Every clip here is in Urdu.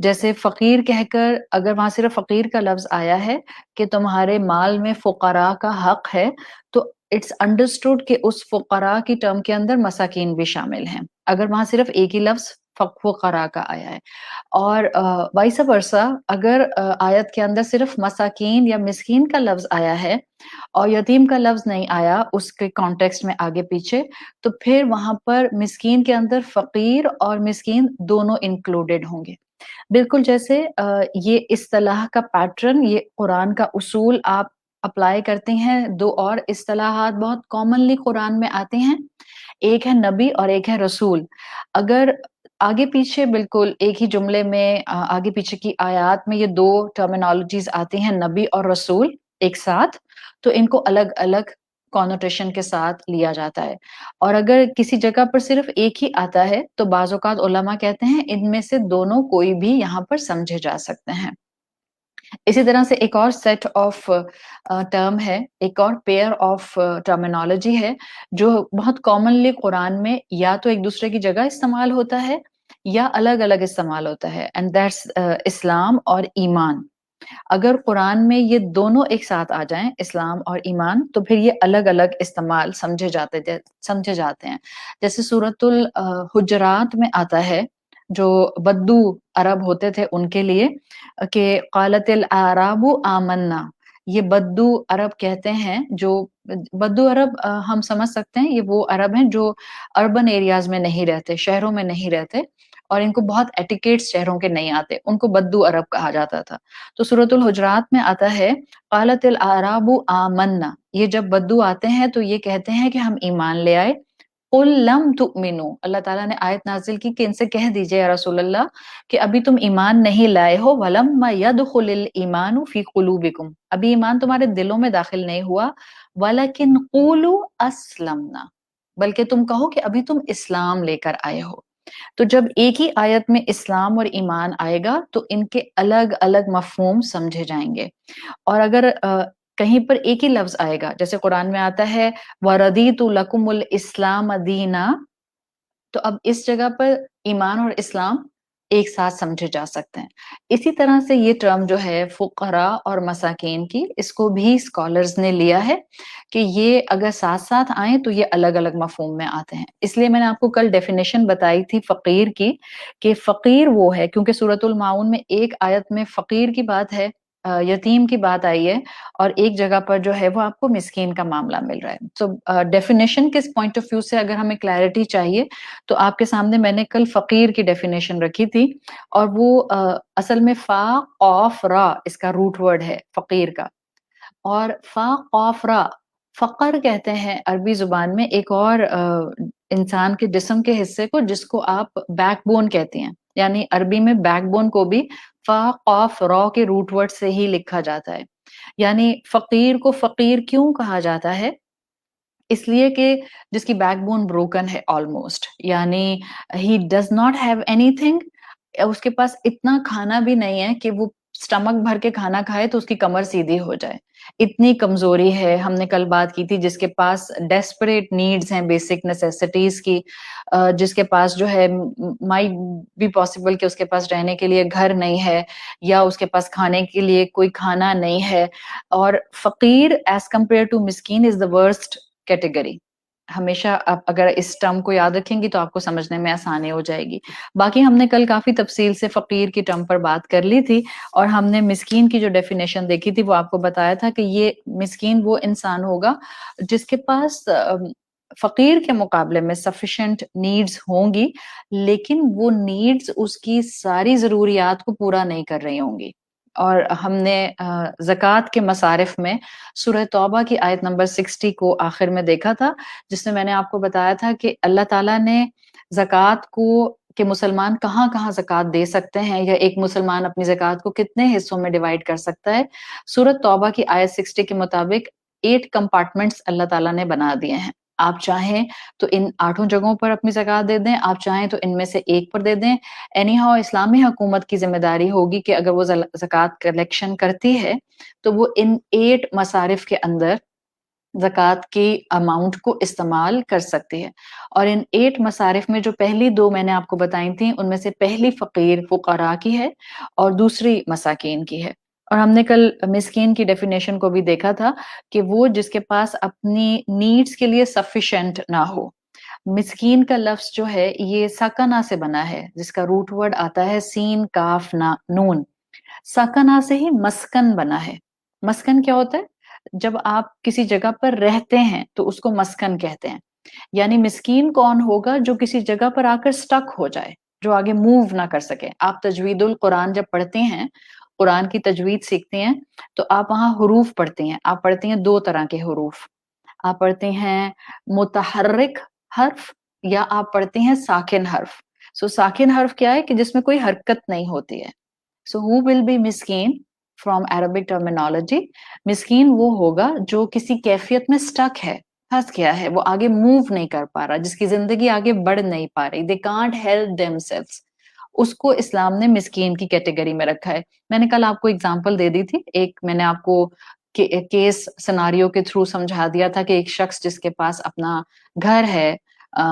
جیسے فقیر کہہ کر اگر وہاں صرف فقیر کا لفظ آیا ہے کہ تمہارے مال میں فقراء کا حق ہے، تو اٹس انڈرسٹوڈ کہ اس فقراء کی ٹرم کے اندر مساکین بھی شامل ہیں، اگر وہاں صرف ایک ہی لفظ فقراء کا آیا ہے۔ اور وائس ورسا اگر آیت کے اندر صرف مساکین یا مسکین کا لفظ آیا ہے اور یتیم کا لفظ نہیں آیا اس کے کانٹیکسٹ میں آگے پیچھے، تو پھر وہاں پر مسکین کے اندر فقیر اور مسکین دونوں انکلوڈیڈ ہوں گے۔ بالکل جیسے یہ اصطلاح کا پیٹرن، یہ قرآن کا اصول آپ اپلائی کرتے ہیں۔ دو اور اصطلاحات بہت کامنلی قرآن میں آتے ہیں، ایک ہے نبی اور ایک ہے رسول۔ اگر آگے پیچھے بالکل ایک ہی جملے میں آگے پیچھے کی آیات میں یہ دو ٹرمینالوجیز آتی ہیں، نبی اور رسول ایک ساتھ، تو ان کو الگ الگ کونوٹیشن کے ساتھ لیا جاتا ہے۔ اور اگر کسی جگہ پر صرف ایک ہی آتا ہے تو بعض اوقات علماء کہتے ہیں ان میں سے دونوں کوئی بھی یہاں پر سمجھے جا سکتے ہیں۔ اسی طرح سے ایک اور سیٹ آف ٹرم ہے، ایک اور پیئر آف ٹرمینالوجی ہے جو بہت کامنلی قرآن میں یا تو ایک دوسرے کی جگہ استعمال ہوتا ہے یا الگ الگ استعمال ہوتا ہے، اینڈ دیٹس اسلام اور ایمان۔ اگر قرآن میں یہ دونوں ایک ساتھ آ جائیں، اسلام اور ایمان، تو پھر یہ الگ الگ استعمال سمجھے جاتے ہیں۔ جیسے سورۃ الحجرات میں آتا ہے، جو بدو عرب ہوتے تھے ان کے لیے، کہ قالت الاعراب آمنا، یہ بدو عرب کہتے ہیں، جو بدو عرب ہم سمجھ سکتے ہیں یہ وہ عرب ہیں جو اربن ایریاز میں نہیں رہتے، شہروں میں نہیں رہتے، اور ان کو بہت ایٹیکیٹس شہروں کے نہیں آتے، ان کو بدو عرب کہا جاتا تھا۔ تو سورۃ الحجرات میں آتا ہے قالت الاعراب آمنا، یہ جب بدو آتے ہیں تو یہ کہتے ہیں کہ ہم ایمان لے آئے۔ قل لم تؤمنوا، اللہ تعالیٰ نے آیت نازل کی کہ ان سے کہہ دیجئے یا رسول اللہ کہ ابھی تم ایمان نہیں لائے ہو، ولما يدخل الايمان في قلوبكم، ابھی ایمان تمہارے دلوں میں داخل نہیں ہوا، ولكن قولوا اسلمنا، بلکہ تم کہو کہ ابھی تم اسلام لے کر آئے ہو۔ تو جب ایک ہی آیت میں اسلام اور ایمان آئے گا تو ان کے الگ الگ مفہوم سمجھے جائیں گے۔ اور اگر کہیں پر ایک ہی لفظ آئے گا، جیسے قرآن میں آتا ہے وَرَضِيتُ لَكُمُ الْإِسْلَامَ دِينًا، تو اب اس جگہ پر ایمان اور اسلام ایک ساتھ سمجھے جا سکتے ہیں۔ اسی طرح سے یہ ٹرم جو ہے فقراء اور مساکین کی، اس کو بھی اسکالرز نے لیا ہے کہ یہ اگر ساتھ ساتھ آئیں تو یہ الگ الگ مفہوم میں آتے ہیں۔ اس لیے میں نے آپ کو کل ڈیفینیشن بتائی تھی فقیر کی، کہ فقیر وہ ہے، کیونکہ سورۃ المعون میں ایک آیت میں فقیر کی بات ہے، یتیم کی بات آئی ہے، اور ایک جگہ پر جو ہے وہ آپ کو مسکین کا معاملہ مل رہا ہے۔ سو ڈیفینیشن کے پوائنٹ آف ویو سے اگر ہمیں کلیئرٹی چاہیے تو آپ کے سامنے میں نے کل فقیر کی ڈیفینیشن رکھی تھی، اور وہ اصل میں فا قاف را اس کا روٹ ورڈ ہے فقیر کا، اور فا قاف را فقر کہتے ہیں عربی زبان میں ایک اور انسان کے جسم کے حصے کو جس کو آپ بیک بون کہتے ہیں، یعنی عربی میں بیک بون کو بھی فا قاف را کے روٹ ورڈ سے ہی لکھا جاتا ہے۔ یعنی فقیر کو فقیر کیوں کہا جاتا ہے؟ اس لیے کہ جس کی بیک بون بروکن ہے آلموسٹ، یعنی he does not have anything, اس کے پاس اتنا کھانا بھی نہیں ہے کہ وہ سٹمک بھر کے کھانا کھائے تو اس کی کمر سیدھی ہو جائے، اتنی کمزوری ہے۔ ہم نے کل بات کی تھی جس کے پاس ڈیسپریٹ نیڈز ہیں بیسک نیسیسٹیز کی، جس کے پاس جو ہے مائٹ بی پاسبل کہ اس کے پاس رہنے کے لیے گھر نہیں ہے، یا اس کے پاس کھانے کے لیے کوئی کھانا نہیں ہے، اور فقیر ایز کمپیئر ٹو مسکین از دا ورسٹ کیٹیگری۔ ہمیشہ آپ اگر اس ٹرم کو یاد رکھیں گی تو آپ کو سمجھنے میں آسانی ہو جائے گی۔ باقی ہم نے کل کافی تفصیل سے فقیر کی ٹرم پر بات کر لی تھی، اور ہم نے مسکین کی جو ڈیفینیشن دیکھی تھی وہ آپ کو بتایا تھا کہ یہ مسکین وہ انسان ہوگا جس کے پاس فقیر کے مقابلے میں سفیشینٹ نیڈز ہوں گی، لیکن وہ نیڈز اس کی ساری ضروریات کو پورا نہیں کر رہی ہوں گی۔ اور ہم نے زکوٰۃ کے مصارف میں سورہ توبہ کی آیت نمبر 60 کو آخر میں دیکھا تھا، جس میں نے آپ کو بتایا تھا کہ اللہ تعالیٰ نے زکوٰۃ کو کہ مسلمان کہاں کہاں زکوٰۃ دے سکتے ہیں، یا ایک مسلمان اپنی زکوٰۃ کو کتنے حصوں میں ڈیوائڈ کر سکتا ہے، سورۃ توبہ کی آیت 60 کے مطابق 8 کمپارٹمنٹس اللہ تعالیٰ نے بنا دیے ہیں۔ آپ چاہیں تو ان 8 جگہوں پر اپنی زکوٰۃ دے دیں، آپ چاہیں تو ان میں سے ایک پر دے دیں۔ اینی ہاؤ اسلامی حکومت کی ذمہ داری ہوگی کہ اگر وہ زکوٰۃ کلیکشن کرتی ہے تو وہ ان 8 مصارف کے اندر زکوٰۃ کی اماؤنٹ کو استعمال کر سکتی ہے۔ اور ان 8 مصارف میں جو پہلی 2 میں نے آپ کو بتائی تھیں، ان میں سے پہلی فقیر فقراء کی ہے اور دوسری مساکین کی ہے۔ اور ہم نے کل مسکین کی ڈیفینیشن کو بھی دیکھا تھا کہ وہ جس کے پاس اپنی نیڈز کے لیے سفیشینٹ نہ ہو۔ مسکین کا لفظ جو ہے یہ سکنہ سے بنا ہے، جس کا روٹ ورڈ آتا ہے سین کاف نون۔ سکنہ سے ہی مسکن بنا ہے۔ مسکن کیا ہوتا ہے؟ جب آپ کسی جگہ پر رہتے ہیں تو اس کو مسکن کہتے ہیں۔ یعنی مسکین کون ہوگا؟ جو کسی جگہ پر آ کر سٹک ہو جائے، جو آگے موو نہ کر سکے۔ آپ تجوید القرآن جب پڑھتے ہیں، قرآن کی تجوید سیکھتے ہیں، تو آپ وہاں حروف پڑھتے ہیں۔ آپ پڑھتے ہیں 2 طرح کے حروف، آپ پڑھتے ہیں متحرک حرف یا آپ پڑھتے ہیں ساکن حرف۔ ساکن حرف کیا ہے؟ کہ جس میں کوئی حرکت نہیں ہوتی ہے۔ who will be مسکین from Arabic terminology؟ مسکین وہ ہوگا جو کسی کیفیت میں سٹک ہے، پھنس گیا ہے، وہ آگے موو نہیں کر پا رہا، جس کی زندگی آگے بڑھ نہیں پا رہی، they can't help themselves۔ اس کو اسلام نے مسکین کی کیٹیگری میں رکھا ہے۔ میں نے کل آپ کو اگزامپل دے دی تھی، ایک میں نے آپ کو کیس سناریو کے تھرو سمجھا دیا تھا کہ ایک شخص جس کے پاس اپنا گھر ہے،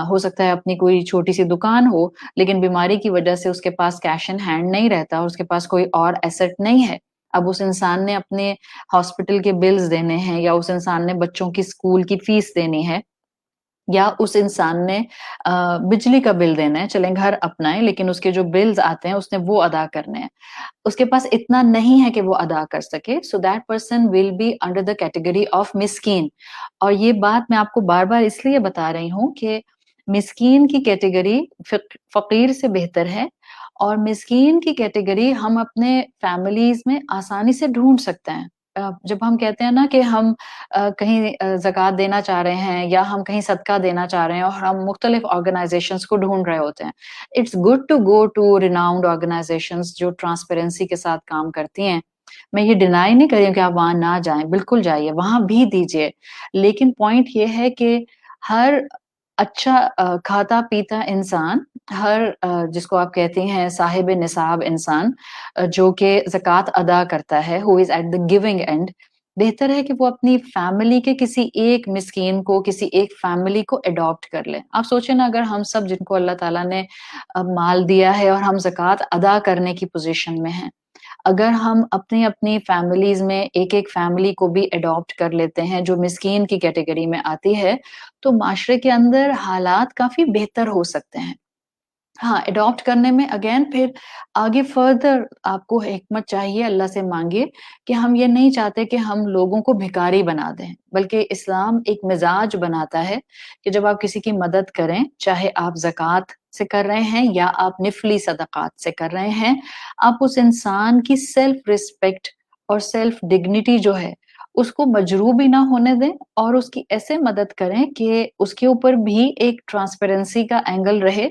ہو سکتا ہے اپنی کوئی چھوٹی سی دکان ہو، لیکن بیماری کی وجہ سے اس کے پاس کیش ان ہینڈ نہیں رہتا اور اس کے پاس کوئی اور ایسٹ نہیں ہے۔ اب اس انسان نے اپنے ہاسپٹل کے بلز دینے ہیں، یا اس انسان نے بچوں کی اسکول کی فیس دینی ہے، یا اس انسان نے بجلی کا بل دینا ہے، چلیں گھر اپنا ہے لیکن اس کے جو بلز آتے ہیں اس نے وہ ادا کرنے ہیں، اس کے پاس اتنا نہیں ہے کہ وہ ادا کر سکے۔ So that person will be under the category of مسکین۔ اور یہ بات میں آپ کو بار بار اس لیے بتا رہی ہوں کہ مسکین کی کیٹیگری فقیر سے بہتر ہے، اور مسکین کی کیٹیگری ہم اپنے فیملیز میں آسانی سے ڈھونڈ سکتے ہیں۔ جب ہم کہتے ہیں نا کہ ہم کہیں زکوٰۃ دینا چاہ رہے ہیں یا ہم کہیں صدقہ دینا چاہ رہے ہیں اور ہم مختلف آرگنائزیشنز کو ڈھونڈ رہے ہوتے ہیں، it's good to go to renowned organisations جو ٹرانسپیرنسی کے ساتھ کام کرتی ہیں۔ میں یہ ڈینائی نہیں کر رہی ہوں کہ آپ وہاں نہ جائیں، بالکل جائیے، وہاں بھی دیجیے، لیکن پوائنٹ یہ ہے کہ ہر اچھا کھاتا پیتا انسان، ہر جس کو آپ کہتے ہیں صاحب نصاب انسان، جو کہ زکوٰۃ ادا کرتا ہے، who is at the giving end، بہتر ہے کہ وہ اپنی فیملی کے کسی ایک مسکین کو، کسی ایک فیملی کو اڈاپٹ کر لیں۔ آپ سوچیں نا، اگر ہم سب جن کو اللہ تعالیٰ نے مال دیا ہے اور ہم زکوٰۃ ادا کرنے کی پوزیشن میں ہیں، اگر ہم اپنی اپنی فیملیز میں ایک ایک فیملی کو بھی اڈاپٹ کر لیتے ہیں جو مسکین کی کیٹیگری میں آتی ہے، تو معاشرے کے اندر حالات کافی بہتر ہو سکتے ہیں۔ ہاں، اڈاپٹ کرنے میں اگین پھر آگے فردر آپ کو حکمت چاہیے، اللہ سے مانگیے کہ ہم یہ نہیں چاہتے کہ ہم لوگوں کو بھکاری بنا دیں، بلکہ اسلام ایک مزاج بناتا ہے کہ جب آپ کسی کی مدد کریں، چاہے آپ زکوٰۃ سے کر رہے ہیں یا آپ نفلی صدقات سے کر رہے ہیں، آپ اس انسان کی سیلف ریسپیکٹ اور سیلف ڈگنیٹی جو ہے اس کو مجروح بھی نہ ہونے دیں، اور اس کی ایسے مدد کریں کہ اس کے اوپر بھی ایک ٹرانسپیرنسی کا اینگل رہے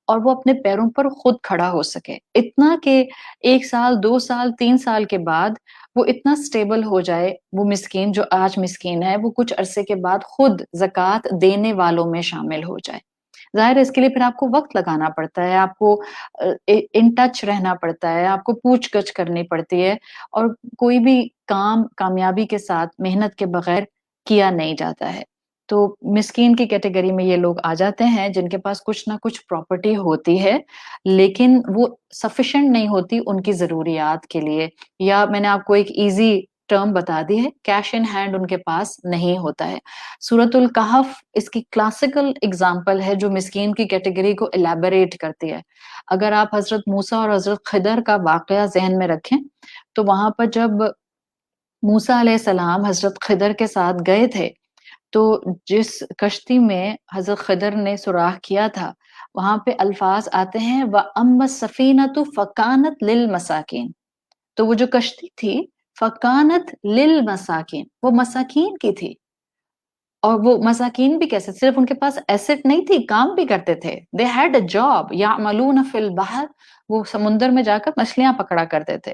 اور وہ اپنے پیروں پر خود کھڑا ہو سکے، اتنا کہ 1 سال 2 سال 3 سال کے بعد وہ اتنا سٹیبل ہو جائے، وہ مسکین جو آج مسکین ہے وہ کچھ عرصے کے بعد خود زکوٰۃ دینے والوں میں شامل ہو جائے۔ ظاہر ہے اس کے لیے پھر آپ کو وقت لگانا پڑتا ہے، آپ کو ان ٹچ رہنا پڑتا ہے، آپ کو پوچھ گچھ کرنی پڑتی ہے، اور کوئی بھی کام کامیابی کے ساتھ محنت کے بغیر کیا نہیں جاتا ہے۔ تو مسکین کی کیٹیگری میں یہ لوگ آ جاتے ہیں جن کے پاس کچھ نہ کچھ پراپرٹی ہوتی ہے، لیکن وہ سفیشینٹ نہیں ہوتی ان کی ضروریات کے لیے، یا میں نے آپ کو ایک ایزی ٹرم بتا دی ہے، کیش ان ہینڈ ان کے پاس نہیں ہوتا ہے۔ سورۃ الکہف اس کی کلاسیکل اگزامپل ہے جو مسکین کی کیٹیگری کو الیبوریٹ کرتی ہے۔ اگر آپ حضرت موسیٰ اور حضرت خضر کا واقعہ ذہن میں رکھیں، تو وہاں پر جب موسیٰ علیہ السلام حضرت خضر کے ساتھ گئے تھے، تو جس کشتی میں حضرت خضر نے سوراخ کیا تھا، وہاں پہ الفاظ آتے ہیں وَأَمَّا السَّفِينَةُ فَكَانَتْ لِلْمَسَاكِينِ، تو وہ جو کشتی تھی فَكَانَتْ لِلْمَسَاكِينِ، وہ مساکین کی تھی۔ اور وہ مساکین بھی کیسے؟ صرف ان کے پاس ایسٹ نہیں تھی، کام بھی کرتے تھے، دے ہیڈ اے جاب یعملون فی البحر، وہ سمندر میں جا کر مچھلیاں پکڑا کرتے تھے۔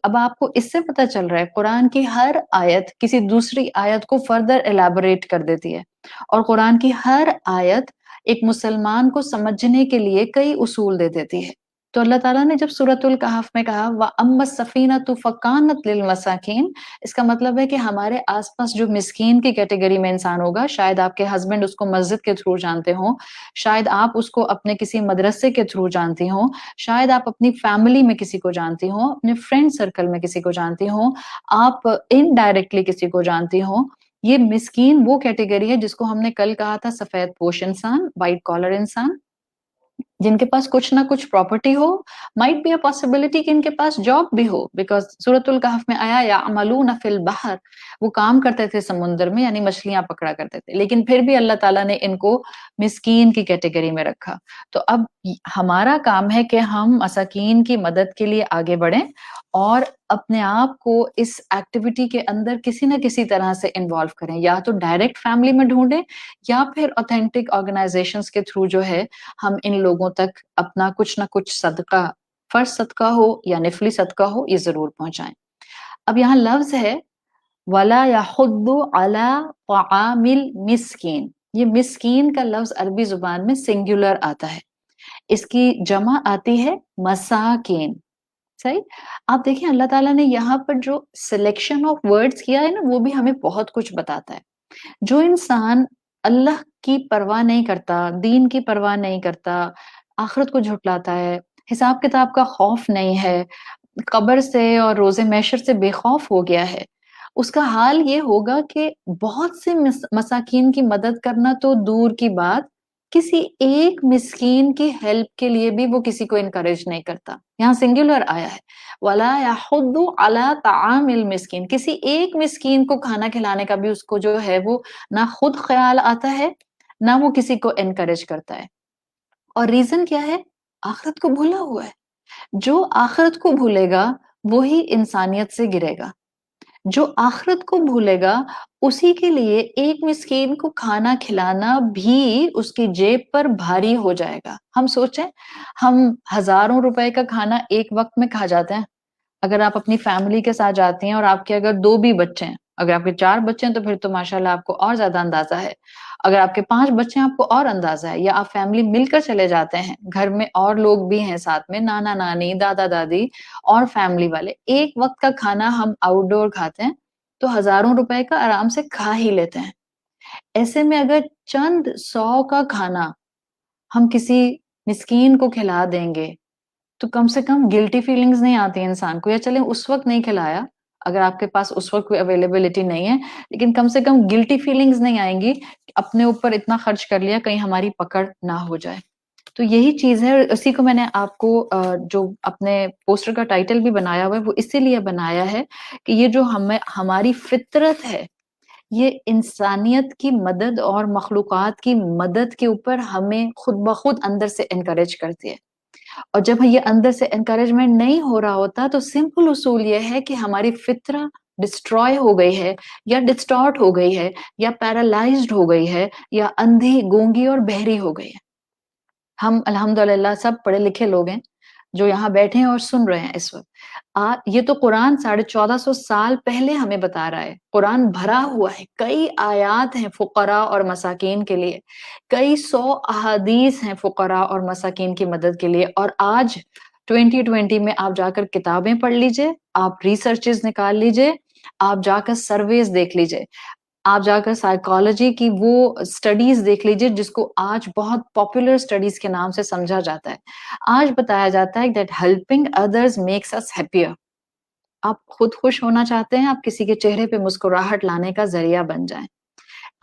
اب آپ کو اس سے پتہ چل رہا ہے قرآن کی ہر آیت کسی دوسری آیت کو فردر ایلیبوریٹ کر دیتی ہے، اور قرآن کی ہر آیت ایک مسلمان کو سمجھنے کے لیے کئی اصول دے دیتی ہے۔ تو اللہ تعالیٰ نے جب سورۃ الکہف میں کہا وَأَمَّا السَّفِینَةُ فَكَانَتْ لِلْمَسَاکِین، اس کا مطلب ہے کہ ہمارے آس پاس جو مسکین کی کیٹیگری میں انسان ہوگا، شاید آپ کے ہسبینڈ اس کو مسجد کے تھرو جانتے ہوں، شاید آپ اس کو اپنے کسی مدرسے کے تھرو جانتی ہوں، شاید آپ اپنی فیملی میں کسی کو جانتی ہوں، اپنے فرینڈ سرکل میں کسی کو جانتی ہوں، آپ انڈائریکٹلی کسی کو جانتی ہوں. یہ مسکین وہ کیٹیگری ہے جس کو ہم نے کل کہا تھا سفید پوش انسان، وائٹ کالر انسان، جن کے پاس کچھ نہ کچھ پراپرٹی ہو، مائٹ بی اے پاسبلٹی کہ ان کے پاس جاب بھی ہو، بیکاز سورۃ الکہف میں آیا یعملون فی البحر، وہ کام کرتے تھے سمندر میں، یعنی مچھلیاں پکڑا کرتے تھے، لیکن پھر بھی اللہ تعالیٰ نے ان کو مسکین کی کیٹیگری میں رکھا. تو اب ہمارا کام ہے کہ ہم مساکین کی مدد کے لیے آگے بڑھیں اور اپنے آپ کو اس ایکٹیویٹی کے اندر کسی نہ کسی طرح سے انوالو کریں، یا تو ڈائریکٹ فیملی میں ڈھونڈیں یا پھر اوتھینٹک آرگنائزیشنز کے تھرو جو ہے ہم ان لوگوں تک اپنا کچھ نہ کچھ صدقہ، فرض صدقہ ہو یا نفلی صدقہ ہو، یہ ضرور پہنچائیں. اب یہاں لفظ ہے وَلَا يَحُضُّ عَلَىٰ طَعَامِ الْمِسْكِينِ، یہ مسکین کا لفظ عربی زبان میں سنگولر آتا ہے، اس کی جمع آتی ہے مساکین. صحیح. آپ دیکھیں اللہ تعالیٰ نے یہاں پر جو سلیکشن آف ورڈز کیا ہے نا، وہ بھی ہمیں بہت کچھ بتاتا ہے. جو انسان اللہ کی پرواہ نہیں کرتا، دین کی پرواہ نہیں کرتا، آخرت کو جھٹلاتا ہے، حساب کتاب کا خوف نہیں ہے، قبر سے اور روز محشر سے بے خوف ہو گیا ہے، اس کا حال یہ ہوگا کہ بہت سے مساکین کی مدد کرنا تو دور کی بات، کسی ایک مسکین کی ہیلپ کے لیے بھی وہ کسی کو انکریج نہیں کرتا. یہاں سنگولر آیا ہے وَلَا يَحُضُّ عَلَىٰ طَعَامِ الْمِسْكِينِ، کسی ایک مسکین کو کھانا کھلانے کا بھی اس کو جو ہے وہ نہ خود خیال آتا ہے نہ وہ کسی کو انکریج کرتا ہے. اور ریزن کیا ہے؟ آخرت کو بھولا ہوا ہے. جو آخرت کو بھولے گا وہی انسانیت سے گرے گا. جو آخرت کو بھولے گا اسی کے لیے ایک مسکین کو کھانا کھلانا بھی اس کی جیب پر بھاری ہو جائے گا. ہم سوچیں، ہم ہزاروں روپے کا کھانا ایک وقت میں کھا جاتے ہیں. اگر آپ اپنی فیملی کے ساتھ جاتی ہیں اور آپ کے اگر 2 بھی بچے ہیں، اگر آپ کے 4 بچے ہیں تو پھر تو ماشاءاللہ آپ کو اور زیادہ اندازہ ہے. اگر آپ کے 5 بچے ہیں آپ کو اور اندازہ ہے، یا آپ فیملی مل کر چلے جاتے ہیں، گھر میں اور لوگ بھی ہیں ساتھ میں، نانا نانی، دادا دادی اور فیملی والے، ایک وقت کا کھانا ہم آؤٹ ڈور کھاتے ہیں تو ہزاروں روپے کا آرام سے کھا ہی لیتے ہیں. ایسے میں اگر چند 100 کا کھانا ہم کسی مسکین کو کھلا دیں گے تو کم سے کم گلٹی فیلنگز نہیں آتی انسان کو، یا چلیں اس وقت نہیں کھلایا، اگر آپ کے پاس اس وقت کوئی اویلیبلٹی نہیں ہے، لیکن کم سے کم گلٹی فیلنگز نہیں آئیں گی اپنے اوپر اتنا خرچ کر لیا، کہیں ہماری پکڑ نہ ہو جائے. تو یہی چیز ہے، اسی کو میں نے آپ کو جو اپنے پوسٹر کا ٹائٹل بھی بنایا ہوا ہے وہ اسی لیے بنایا ہے کہ یہ جو ہماری فطرت ہے، یہ انسانیت کی مدد اور مخلوقات کی مدد کے اوپر ہمیں خود بخود اندر سے انکریج کرتی ہے. اور جب یہ اندر سے انکریجمنٹ نہیں ہو رہا ہوتا تو سمپل اصول یہ ہے کہ ہماری فطرہ ڈسٹروائے ہو گئی ہے، یا ڈسٹارٹ ہو گئی ہے، یا پیرالائزڈ ہو گئی ہے، یا اندھی، گونگی اور بہری ہو گئی ہے. ہم الحمدللہ سب پڑھے لکھے لوگ ہیں جو یہاں بیٹھے ہیں اور سن رہے ہیں اس وقت. یہ تو قرآن 1450 سال پہلے ہمیں بتا رہا ہے. قرآن بھرا ہوا ہے، کئی آیات ہیں فقراء اور مساکین کے لیے، کئی 100 احادیث ہیں فقراء اور مساکین کی مدد کے لیے. اور آج 2020 میں آپ جا کر کتابیں پڑھ لیجئے، آپ ریسرچز نکال لیجئے، آپ جا کر سرویز دیکھ لیجئے، آپ جا کر سائیکالوجی کی وہ سٹڈیز دیکھ لیجئے جس کو آج بہت پاپولر سٹڈیز کے نام سے سمجھا جاتا ہے. آج بتایا جاتا ہے that helping others makes us happier. آپ خود خوش ہونا چاہتے ہیں، آپ کسی کے چہرے پہ مسکراہٹ لانے کا ذریعہ بن جائیں.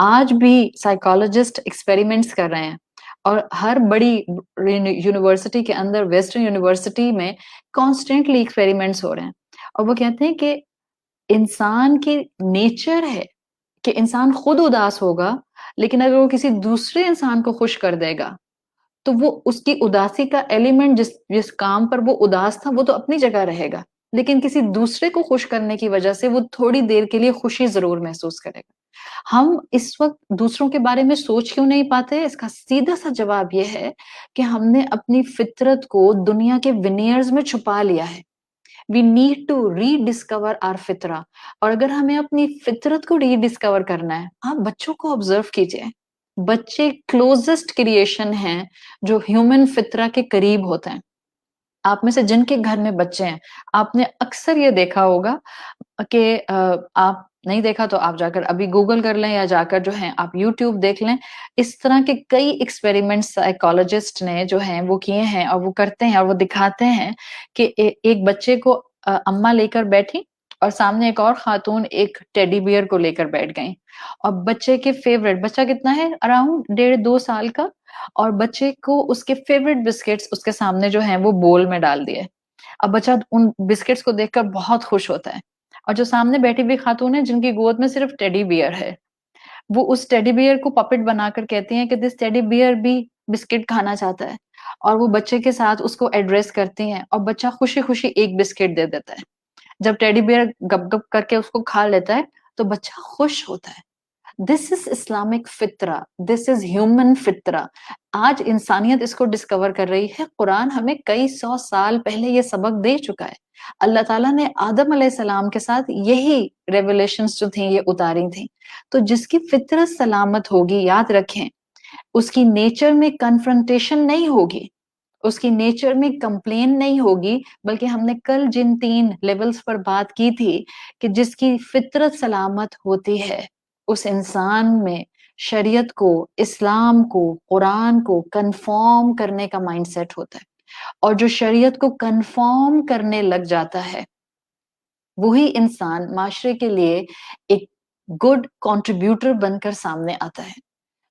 آج بھی سائیکالوجسٹ ایکسپیریمنٹس کر رہے ہیں، اور ہر بڑی یونیورسٹی کے اندر، ویسٹرن یونیورسٹی میں کانسٹنٹلی ایکسپیریمنٹس ہو رہے ہیں، اور وہ کہتے ہیں کہ انسان کی نیچر ہے کہ انسان خود اداس ہوگا، لیکن اگر وہ کسی دوسرے انسان کو خوش کر دے گا تو وہ اس کی اداسی کا ایلیمنٹ جس کام پر وہ اداس تھا وہ تو اپنی جگہ رہے گا، لیکن کسی دوسرے کو خوش کرنے کی وجہ سے وہ تھوڑی دیر کے لیے خوشی ضرور محسوس کرے گا. ہم اس وقت دوسروں کے بارے میں سوچ کیوں نہیں پاتے؟ اس کا سیدھا سا جواب یہ ہے کہ ہم نے اپنی فطرت کو دنیا کے ونیئرز میں چھپا لیا ہے. We need to rediscover our فطرہ. اور اگر ہمیں اپنی فطرت کو ری ڈسکور کرنا ہے، آپ بچوں کو آبزرو کیجئے. بچے کلوزسٹ کریشن ہیں جو ہیومن فطرہ کے قریب ہوتے ہیں. آپ میں سے جن کے گھر میں بچے ہیں، آپ نے اکثر یہ دیکھا ہوگا کہ آپ نہیں دیکھا تو آپ جا کر ابھی گوگل کر لیں یا جا کر جو ہے آپ یوٹیوب دیکھ لیں، اس طرح کے کئی ایکسپیریمنٹس سائیکالوجسٹ نے جو ہیں وہ کیے ہیں اور وہ کرتے ہیں اور وہ دکھاتے ہیں کہ ایک بچے کو اماں لے کر بیٹھی اور سامنے ایک اور خاتون ایک ٹیڈی بیئر کو لے کر بیٹھ گئیں، اور بچے کے فیوریٹ، بچہ کتنا ہے اراؤنڈ 1.5-2 سال کا، اور بچے کو اس کے فیوریٹ بسکٹس اس کے سامنے جو ہیں وہ بول میں ڈال دیے۔ اب بچہ ان بسکٹس کو دیکھ کر بہت خوش ہوتا ہے، اور جو سامنے بیٹھی ہوئی خاتون ہے جن کی گود میں صرف ٹیڈی بیئر ہے، وہ اس ٹیڈی بیئر کو پپٹ بنا کر کہتی ہیں کہ دس ٹیڈی بیئر بھی بسکٹ کھانا چاہتا ہے، اور وہ بچے کے ساتھ اس کو ایڈریس کرتی ہیں اور بچہ خوشی خوشی ایک بسکٹ دے دیتا ہے۔ جب ٹیڈی بیئر گپ گپ کر کے اس کو کھا لیتا ہے تو بچہ خوش ہوتا ہے۔ دس از اسلامک فطرہ، دس از ہیومن فطرہ۔ آج انسانیت اس کو ڈسکور کر رہی ہے۔ قرآن ہمیں کئی سو سال پہلے یہ سبق دے چکا ہے۔ اللہ تعالیٰ نے آدم علیہ السلام کے ساتھ یہی ریولیشنز جو تھیں یہ اتاری تھیں۔ تو جس کی فطرت سلامت ہوگی، یاد رکھیں، اس کی نیچر میں کنفرنٹیشن نہیں ہوگی، اس کی نیچر میں کمپلین نہیں ہوگی، بلکہ ہم نے کل جن 3 لیولز پر بات کی تھی کہ جس کی فطرت سلامت ہوتی ہے اس انسان میں شریعت کو، اسلام کو، قرآن کو کنفارم کرنے کا مائنڈ سیٹ ہوتا ہے، اور جو شریعت کو کنفارم کرنے لگ جاتا ہے وہی انسان معاشرے کے لیے ایک گڈ کنٹریبیوٹر بن کر سامنے آتا ہے۔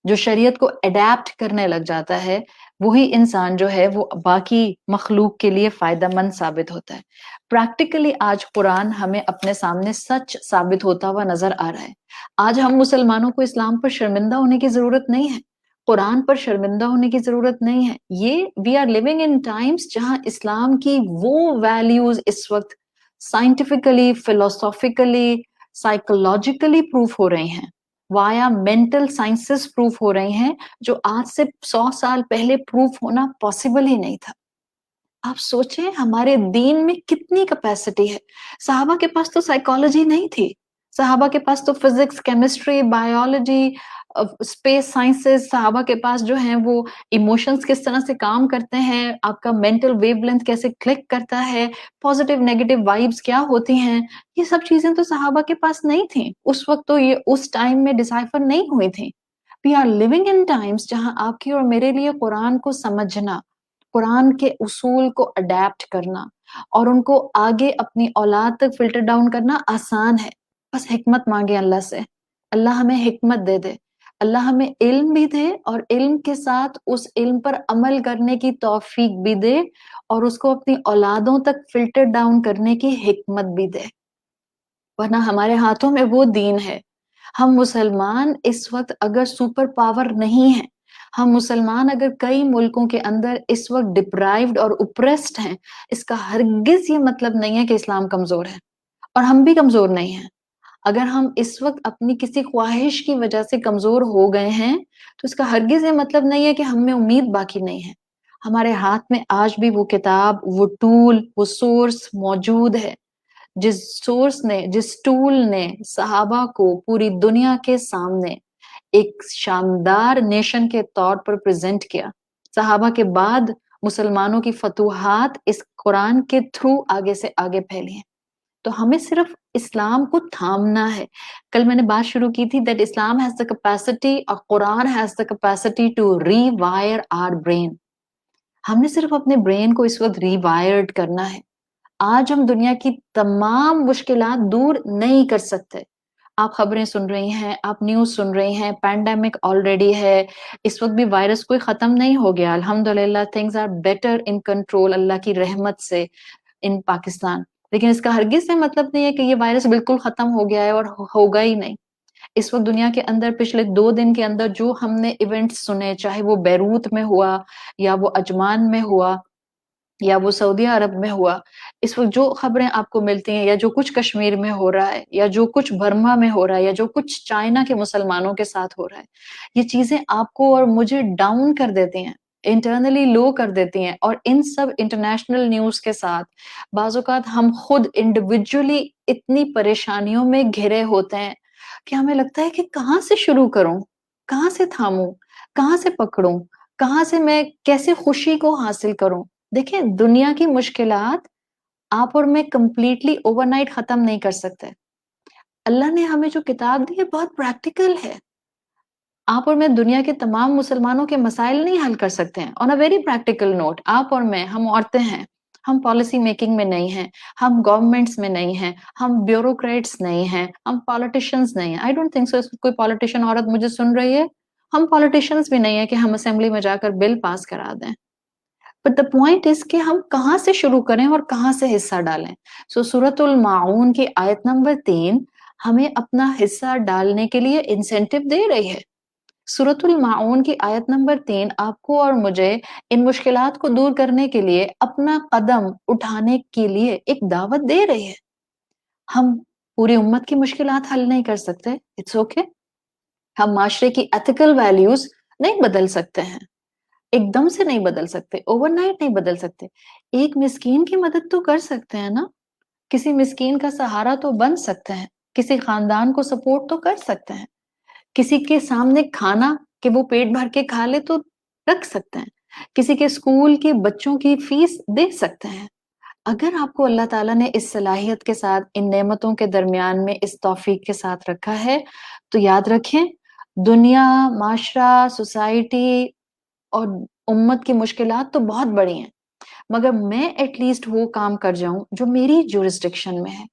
جو شریعت کو اڈیپٹ کرنے لگ جاتا ہے وہی انسان جو ہے وہ باقی مخلوق کے لیے فائدہ مند ثابت ہوتا ہے۔ پریکٹیکلی آج قرآن ہمیں اپنے سامنے سچ ثابت ہوتا ہوا نظر آ رہا ہے۔ آج ہم مسلمانوں کو اسلام پر شرمندہ ہونے کی ضرورت نہیں ہے، قرآن پر شرمندہ ہونے کی ضرورت نہیں ہے۔ یہ we are living in times جہاں اسلام کی وہ ویلیوز اس وقت سائنٹیفکلی، فلسافیکلی، سائیکولوجیکلی پروف ہو رہی ہیں، وایا مینٹل سائنسز پروف ہو رہے ہیں، جو آج سے 100 سال پہلے پروف ہونا پاسبل ہی نہیں تھا۔ آپ سوچیں ہمارے دین میں کتنی کیپیسٹی ہے۔ صحابہ کے پاس تو سائیکالوجی نہیں تھی، صحابہ کے پاس تو physics, chemistry, biology, space sciences, صحابہ کے پاس جو ہیں وہ ایموشنز کس طرح سے کام کرتے ہیں، آپ کا مینٹل ویو لینتھ کیسے کلک کرتا ہے، پازیٹیو نیگیٹو وائبس کیا ہوتی ہیں، یہ سب چیزیں تو صحابہ کے پاس نہیں تھیں اس وقت، تو یہ اس ٹائم میں ڈسائفر نہیں ہوئی تھیں۔ We are living in times جہاں آپ کی اور میرے لیے قرآن کو سمجھنا، قرآن کے اصول کو اڈیپٹ کرنا اور ان کو آگے اپنی اولاد تک فلٹر ڈاؤن کرنا آسان ہے۔ بس حکمت مانگے اللہ سے، اللہ ہمیں حکمت دے دے، اللہ ہمیں علم بھی دے اور علم کے ساتھ اس علم پر عمل کرنے کی توفیق بھی دے، اور اس کو اپنی اولادوں تک فلٹر ڈاؤن کرنے کی حکمت بھی دے، ورنہ ہمارے ہاتھوں میں وہ دین ہے۔ ہم مسلمان اس وقت اگر سپر پاور نہیں ہیں، ہم مسلمان اگر کئی ملکوں کے اندر اس وقت ڈپرائیوڈ اور اوپریسڈ ہیں، اس کا ہرگز یہ مطلب نہیں ہے کہ اسلام کمزور ہے، اور ہم بھی کمزور نہیں ہیں۔ اگر ہم اس وقت اپنی کسی خواہش کی وجہ سے کمزور ہو گئے ہیں تو اس کا ہرگز یہ مطلب نہیں ہے کہ ہم میں امید باقی نہیں ہے۔ ہمارے ہاتھ میں آج بھی وہ کتاب، وہ ٹول، وہ سورس موجود ہے، جس سورس نے، جس ٹول نے صحابہ کو پوری دنیا کے سامنے ایک شاندار نیشن کے طور پر پریزنٹ کیا۔ صحابہ کے بعد مسلمانوں کی فتوحات اس قرآن کے تھرو آگے سے آگے پھیلی ہیں۔ تو ہمیں صرف اسلام کو تھامنا ہے۔ کل میں نے بات شروع کی تھی that Islam has the capacity اور قرآن has the capacity to rewire our brain۔ ہم نے صرف اپنے برین کو اس وقت ریوائرڈ کرنا ہے۔ آج ہم دنیا کی تمام مشکلات دور نہیں کر سکتے۔ آپ خبریں سن رہی ہیں، آپ نیوز سن رہی ہیں، پینڈیمک آلریڈی ہے، اس وقت بھی وائرس کوئی ختم نہیں ہو گیا، الحمدللہ things are better in control اللہ کی رحمت سے ان پاکستان۔ لیکن اس کا ہرگز سے مطلب نہیں ہے کہ یہ وائرس بالکل ختم ہو گیا ہے، اور ہوگا ہی نہیں۔ اس وقت دنیا کے اندر پچھلے 2 دن کے اندر جو ہم نے ایونٹس سنے، چاہے وہ بیروت میں ہوا یا وہ عجمان میں ہوا یا وہ سعودی عرب میں ہوا، اس وقت جو خبریں آپ کو ملتی ہیں، یا جو کچھ کشمیر میں ہو رہا ہے، یا جو کچھ برما میں ہو رہا ہے، یا جو کچھ چائنا کے مسلمانوں کے ساتھ ہو رہا ہے، یہ چیزیں آپ کو اور مجھے ڈاؤن کر دیتی ہیں، انٹرنلی لو کر دیتی ہیں۔ اور ان سب انٹرنیشنل نیوز کے ساتھ بعض اوقات ہم خود انڈیویجولی اتنی پریشانیوں میں گھرے ہوتے ہیں کہ ہمیں لگتا ہے کہ کہاں سے شروع کروں، کہاں سے تھاموں، کہاں سے پکڑوں، کہاں سے میں کیسے خوشی کو حاصل کروں۔ دیکھیں دنیا کی مشکلات آپ اور میں کمپلیٹلی اوور نائٹ ختم نہیں کر سکتے. اللہ نے ہمیں جو کتاب دی ہے بہت پریکٹیکل ہے. آپ اور میں دنیا کے تمام مسلمانوں کے مسائل نہیں حل کر سکتے ہیں. آن اے ویری پریکٹیکل نوٹ، آپ اور میں، ہم عورتیں ہیں، ہم پالیسی میکنگ میں نہیں ہیں، ہم گورنمنٹس میں نہیں ہیں، ہم بیوروکریٹس نہیں ہیں، ہم پالیٹیشینز نہیں ہیں. آئی ڈونٹ تھنک سو کوئی پالیٹیشین عورت مجھے سن رہی ہے. ہم پالیٹیشینز بھی نہیں ہیں کہ ہم اسمبلی میں جا کر بل پاس کرا دیں. بٹ دا پوائنٹ از کہ ہم کہاں سے شروع کریں اور کہاں سے حصہ ڈالیں. سو سورۃ الماعون کی آیت نمبر 3 ہمیں اپنا حصہ ڈالنے کے لیے انسینٹیو دے رہی ہے. سورۃ الماعون کی آیت نمبر 3 آپ کو اور مجھے ان مشکلات کو دور کرنے کے لیے اپنا قدم اٹھانے کے لیے ایک دعوت دے رہی ہے. ہم پوری امت کی مشکلات حل نہیں کر سکتے، اٹس اوکے. ہم معاشرے کی ایتھیکل ویلیوز نہیں بدل سکتے ہیں، ایک دم سے نہیں بدل سکتے، اوور نائٹ نہیں بدل سکتے. ایک مسکین کی مدد تو کر سکتے ہیں نا، کسی مسکین کا سہارا تو بن سکتے ہیں، کسی خاندان کو سپورٹ تو کر سکتے ہیں، کسی کے سامنے کھانا کہ وہ پیٹ بھر کے کھا لے تو رکھ سکتے ہیں، کسی کے اسکول کے بچوں کی فیس دے سکتے ہیں. اگر آپ کو اللہ تعالیٰ نے اس صلاحیت کے ساتھ، ان نعمتوں کے درمیان میں اس توفیق کے ساتھ رکھا ہے تو یاد رکھیں دنیا، معاشرہ، سوسائٹی اور امت کی مشکلات تو بہت بڑی ہیں، مگر میں ایٹ لیسٹ وہ کام کر جاؤں جو میری جورسڈکشن میں ہے،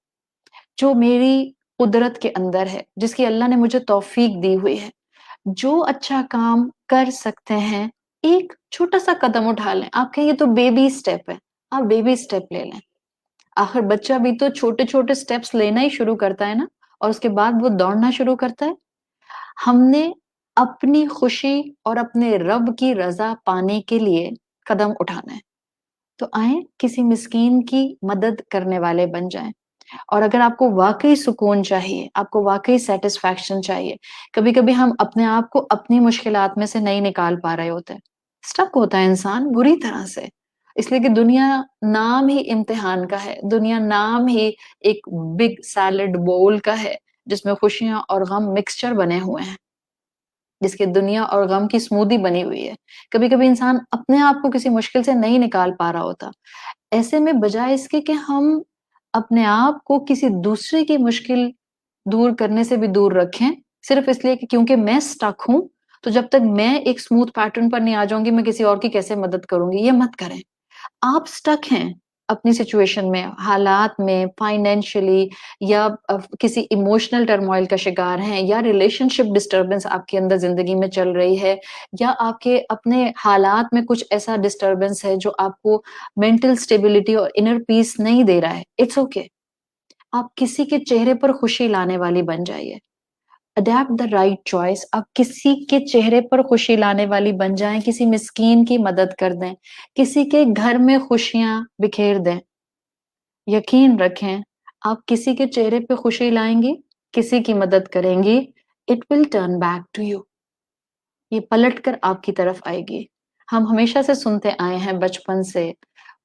جو میری قدرت کے اندر ہے، جس کی اللہ نے مجھے توفیق دی ہوئی ہے. جو اچھا کام کر سکتے ہیں ایک چھوٹا سا قدم اٹھا لیں. آپ کہیں یہ تو بیبی اسٹیپ ہے، آپ بیبی اسٹیپ لے لیں. آخر بچہ بھی تو چھوٹے چھوٹے اسٹیپس لینا ہی شروع کرتا ہے نا، اور اس کے بعد وہ دوڑنا شروع کرتا ہے. ہم نے اپنی خوشی اور اپنے رب کی رضا پانے کے لیے قدم اٹھانا ہے. تو آئیں کسی مسکین کی مدد کرنے والے بن جائیں. اور اگر آپ کو واقعی سکون چاہیے، آپ کو واقعی سیٹسفیکشن چاہیے، کبھی کبھی ہم اپنے آپ کو اپنی مشکلات میں سے نہیں نکال پا رہے ہوتے، اسٹک ہوتا ہے انسان بری طرح سے، اس لیے کہ دنیا نام ہی امتحان کا ہے، دنیا نام ہی ایک بگ سیلڈ بول کا ہے جس میں خوشیاں اور غم مکسچر بنے ہوئے ہیں، جس کے دنیا اور غم کی سمودی بنی ہوئی ہے. کبھی کبھی انسان اپنے آپ کو کسی مشکل سے نہیں نکال پا رہا ہوتا. ایسے میں بجائے اس کے کہ ہم اپنے آپ کو کسی دوسرے کی مشکل دور کرنے سے بھی دور رکھیں، صرف اس لیے کہ کیونکہ میں اسٹک ہوں تو جب تک میں ایک اسموتھ پیٹرن پر نہیں آ جاؤں گی میں کسی اور کی کیسے مدد کروں گی. یہ مت کریں. آپ اسٹک ہیں اپنی سچویشن میں، حالات میں، فائنینشلی، یا کسی ایموشنل ٹرموائل کا شکار ہیں، یا ریلیشن شپ ڈسٹربنس آپ کے اندر زندگی میں چل رہی ہے، یا آپ کے اپنے حالات میں کچھ ایسا ڈسٹربنس ہے جو آپ کو مینٹل اسٹیبلٹی اور انر پیس نہیں دے رہا ہے. It's okay. آپ کسی کے چہرے پر خوشی لانے والی بن جائیے. Adapt the right choice. آپ کسی کے چہرے پر خوشی لانے والی بن جائیں، کسی مسکین کی مدد کر دیں، کسی کے گھر میں خوشیاں بکھیر دیں. یقین رکھیں آپ کسی کے چہرے پہ خوشی لائیں گی، کسی کی مدد کریں گی، it will turn back to you. یہ پلٹ کر آپ کی طرف آئے گی. ہم ہمیشہ سے سنتے آئے ہیں بچپن سے،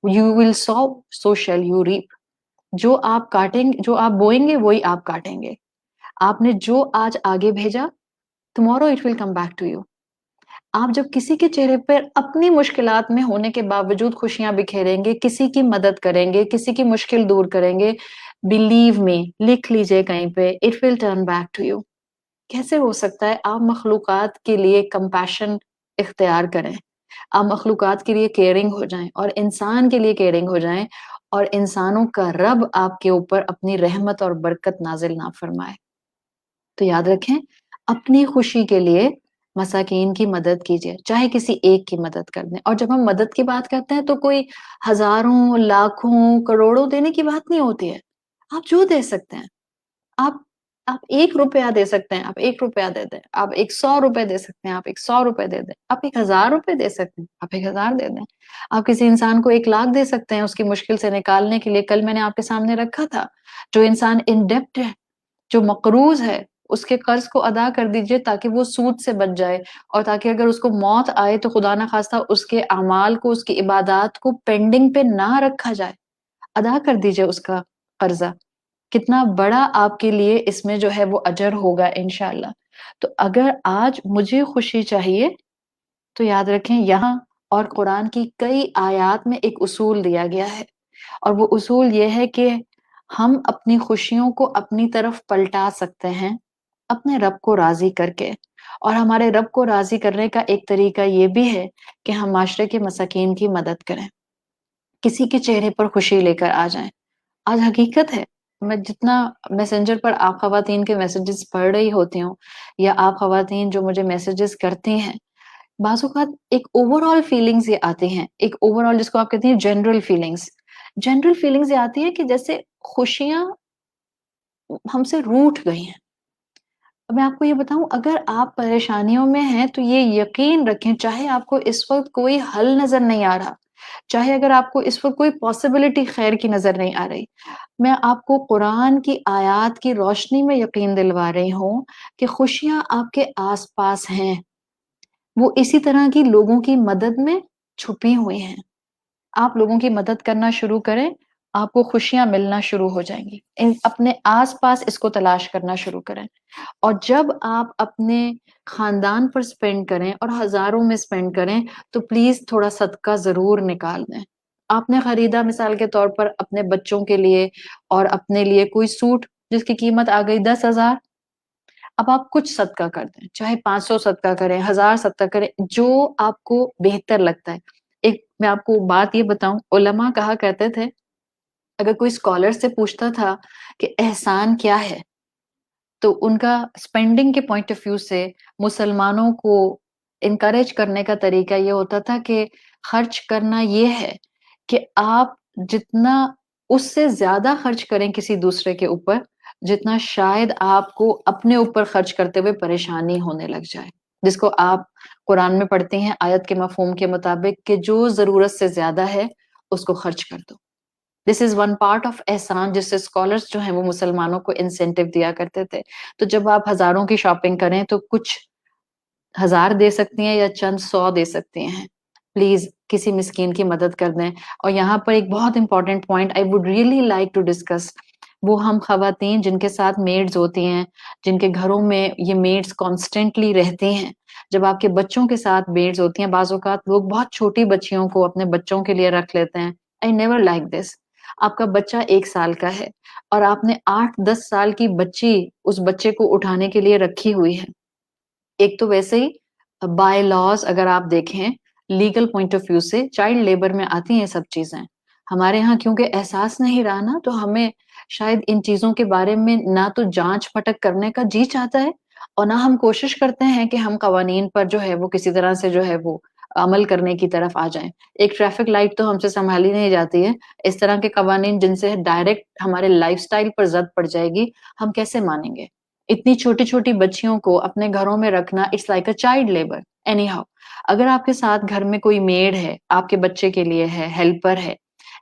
you will sow so shall you reap. جو آپ کاٹیں گے، جو آپ بوئیں گے وہی آپ کاٹیں گے. آپ نے جو آج آگے بھیجا tomorrow it will come back to you. آپ جب کسی کے چہرے پر اپنی مشکلات میں ہونے کے باوجود خوشیاں بکھیریں گے، کسی کی مدد کریں گے، کسی کی مشکل دور کریں گے، بلیو می، لکھ لیجئے کہیں پہ، it will turn back to you. کیسے ہو سکتا ہے آپ مخلوقات کے لیے کمپیشن اختیار کریں، آپ مخلوقات کے لیے کیئرنگ ہو جائیں اور انسان کے لیے کیئرنگ ہو جائیں، اور انسانوں کا رب آپ کے اوپر اپنی رحمت اور برکت نازل نہ فرمائے. تو یاد رکھیں اپنی خوشی کے لیے مساکین کی مدد کیجیے، چاہے کسی ایک کی مدد کر دیں. اور جب ہم مدد کی بات کرتے ہیں تو کوئی ہزاروں، لاکھوں، کروڑوں دینے کی بات نہیں ہوتی ہے. آپ جو دے سکتے ہیں، آپ آپ 1 روپیہ دے سکتے ہیں، آپ 1 روپیہ دے دیں. آپ 100 روپے دے سکتے ہیں، آپ 100 روپے دے دیں. آپ 1000 روپے دے سکتے ہیں، آپ 1000 دے دیں. آپ کسی انسان کو 1 لاکھ دے سکتے ہیں اس کی مشکل سے نکالنے کے لیے. کل میں نے آپ کے سامنے رکھا تھا، جو انسان ان ڈیپٹ ہے، جو مقروض ہے، اس کے قرض کو ادا کر دیجئے تاکہ وہ سود سے بچ جائے، اور تاکہ اگر اس کو موت آئے تو خدا نہ خواستہ اس کے اعمال کو، اس کی عبادات کو پینڈنگ پہ نہ رکھا جائے. ادا کر دیجئے اس کا قرضہ. کتنا بڑا آپ کے لیے اس میں جو ہے وہ اجر ہوگا انشاءاللہ. تو اگر آج مجھے خوشی چاہیے تو یاد رکھیں یہاں اور قرآن کی کئی آیات میں ایک اصول دیا گیا ہے، اور وہ اصول یہ ہے کہ ہم اپنی خوشیوں کو اپنی طرف پلٹا سکتے ہیں اپنے رب کو راضی کر کے، اور ہمارے رب کو راضی کرنے کا ایک طریقہ یہ بھی ہے کہ ہم معاشرے کے مساکین کی مدد کریں، کسی کے چہرے پر خوشی لے کر آ جائیں۔ آج حقیقت ہے، میں جتنا میسنجر پر آپ خواتین کے میسیجز پڑھ رہی ہوتی ہوں، یا آپ خواتین جو مجھے میسیجز کرتی ہیں، بعض اوقات ایک اوور آل فیلنگز یہ آتی ہیں، ایک اوور آل جس کو آپ کہتے ہیں جنرل فیلنگز یہ آتی ہے کہ جیسے خوشیاں ہم سے روٹھ گئی ہیں۔ اب میں آپ کو یہ بتاؤں، اگر آپ پریشانیوں میں ہیں تو یہ یقین رکھیں، چاہے آپ کو اس وقت کوئی حل نظر نہیں آ رہا، چاہے اگر آپ کو اس وقت کوئی پاسبلٹی خیر کی نظر نہیں آ رہی، میں آپ کو قرآن کی آیات کی روشنی میں یقین دلوا رہی ہوں کہ خوشیاں آپ کے آس پاس ہیں، وہ اسی طرح کی لوگوں کی مدد میں چھپی ہوئی ہیں۔ آپ لوگوں کی مدد کرنا شروع کریں، آپ کو خوشیاں ملنا شروع ہو جائیں گی۔ اپنے آس پاس اس کو تلاش کرنا شروع کریں، اور جب آپ اپنے خاندان پر سپینڈ کریں اور ہزاروں میں سپینڈ کریں تو پلیز تھوڑا صدقہ ضرور نکال دیں۔ آپ نے خریدا مثال کے طور پر اپنے بچوں کے لیے اور اپنے لیے کوئی سوٹ جس کی قیمت آ گئی 10,000، اب آپ کچھ صدقہ کر دیں، چاہے 500 صدقہ کریں، 1000 صدقہ کریں، جو آپ کو بہتر لگتا ہے۔ ایک میں آپ کو بات یہ بتاؤں، علماء کہا کرتے تھے اگر کوئی اسکالر سے پوچھتا تھا کہ احسان کیا ہے، تو ان کا اسپینڈنگ کے پوائنٹ آف ویو سے مسلمانوں کو انکریج کرنے کا طریقہ یہ ہوتا تھا کہ خرچ کرنا یہ ہے کہ آپ جتنا اس سے زیادہ خرچ کریں کسی دوسرے کے اوپر، جتنا شاید آپ کو اپنے اوپر خرچ کرتے ہوئے پریشانی ہونے لگ جائے، جس کو آپ قرآن میں پڑھتے ہیں آیت کے مفہوم کے مطابق کہ جو ضرورت سے زیادہ ہے اس کو خرچ کر دو۔ دس از ون پارٹ آف احسان، جس سے اسکالرس جو ہیں وہ مسلمانوں کو انسینٹیو دیا کرتے تھے۔ تو جب آپ ہزاروں کی شاپنگ کریں تو کچھ 1000 دے سکتی ہیں یا چند 100 دے سکتی ہیں، پلیز کسی مسکین کی مدد کر دیں۔ اور یہاں پر ایک بہت important point I would really like to discuss, وہ ہم خواتین جن کے ساتھ میڈز ہوتی ہیں، جن کے گھروں میں یہ میڈز کانسٹنٹلی رہتی ہیں، جب آپ کے بچوں کے ساتھ میڈز ہوتی ہیں، بعض اوقات لوگ بہت چھوٹی بچیوں کو اپنے بچوں کے لیے رکھ لیتے ہیں۔ I never like this. آپ کا بچہ 1 سال کا ہے اور آپ نے 8-10 سال کی بچی اس بچے کو اٹھانے کے لیے رکھی ہوئی ہے۔ ایک تو ویسے ہی بائی لاز اگر آپ دیکھیں لیگل پوائنٹ آف ویو سے چائلڈ لیبر میں آتی ہیں سب چیزیں۔ ہمارے ہاں کیونکہ احساس نہیں رہا نا، تو ہمیں شاید ان چیزوں کے بارے میں نہ تو جانچ پٹک کرنے کا جی چاہتا ہے، اور نہ ہم کوشش کرتے ہیں کہ ہم قوانین پر جو ہے وہ کسی طرح سے جو ہے وہ عمل کرنے کی طرف آ جائیں۔ ایک ٹریفک لائٹ تو ہم سے سنبھالی نہیں جاتی ہے، اس طرح کے قوانین جن سے ڈائریکٹ ہمارے لائف سٹائل پر زد پڑ جائے گی، ہم کیسے مانیں گے؟ اتنی چھوٹی چھوٹی بچیوں کو اپنے گھروں میں رکھنا، it's like a child labour. Anyhow, اگر آپ کے ساتھ گھر میں کوئی میڈ ہے، آپ کے بچے کے لیے ہے، ہیلپر ہے،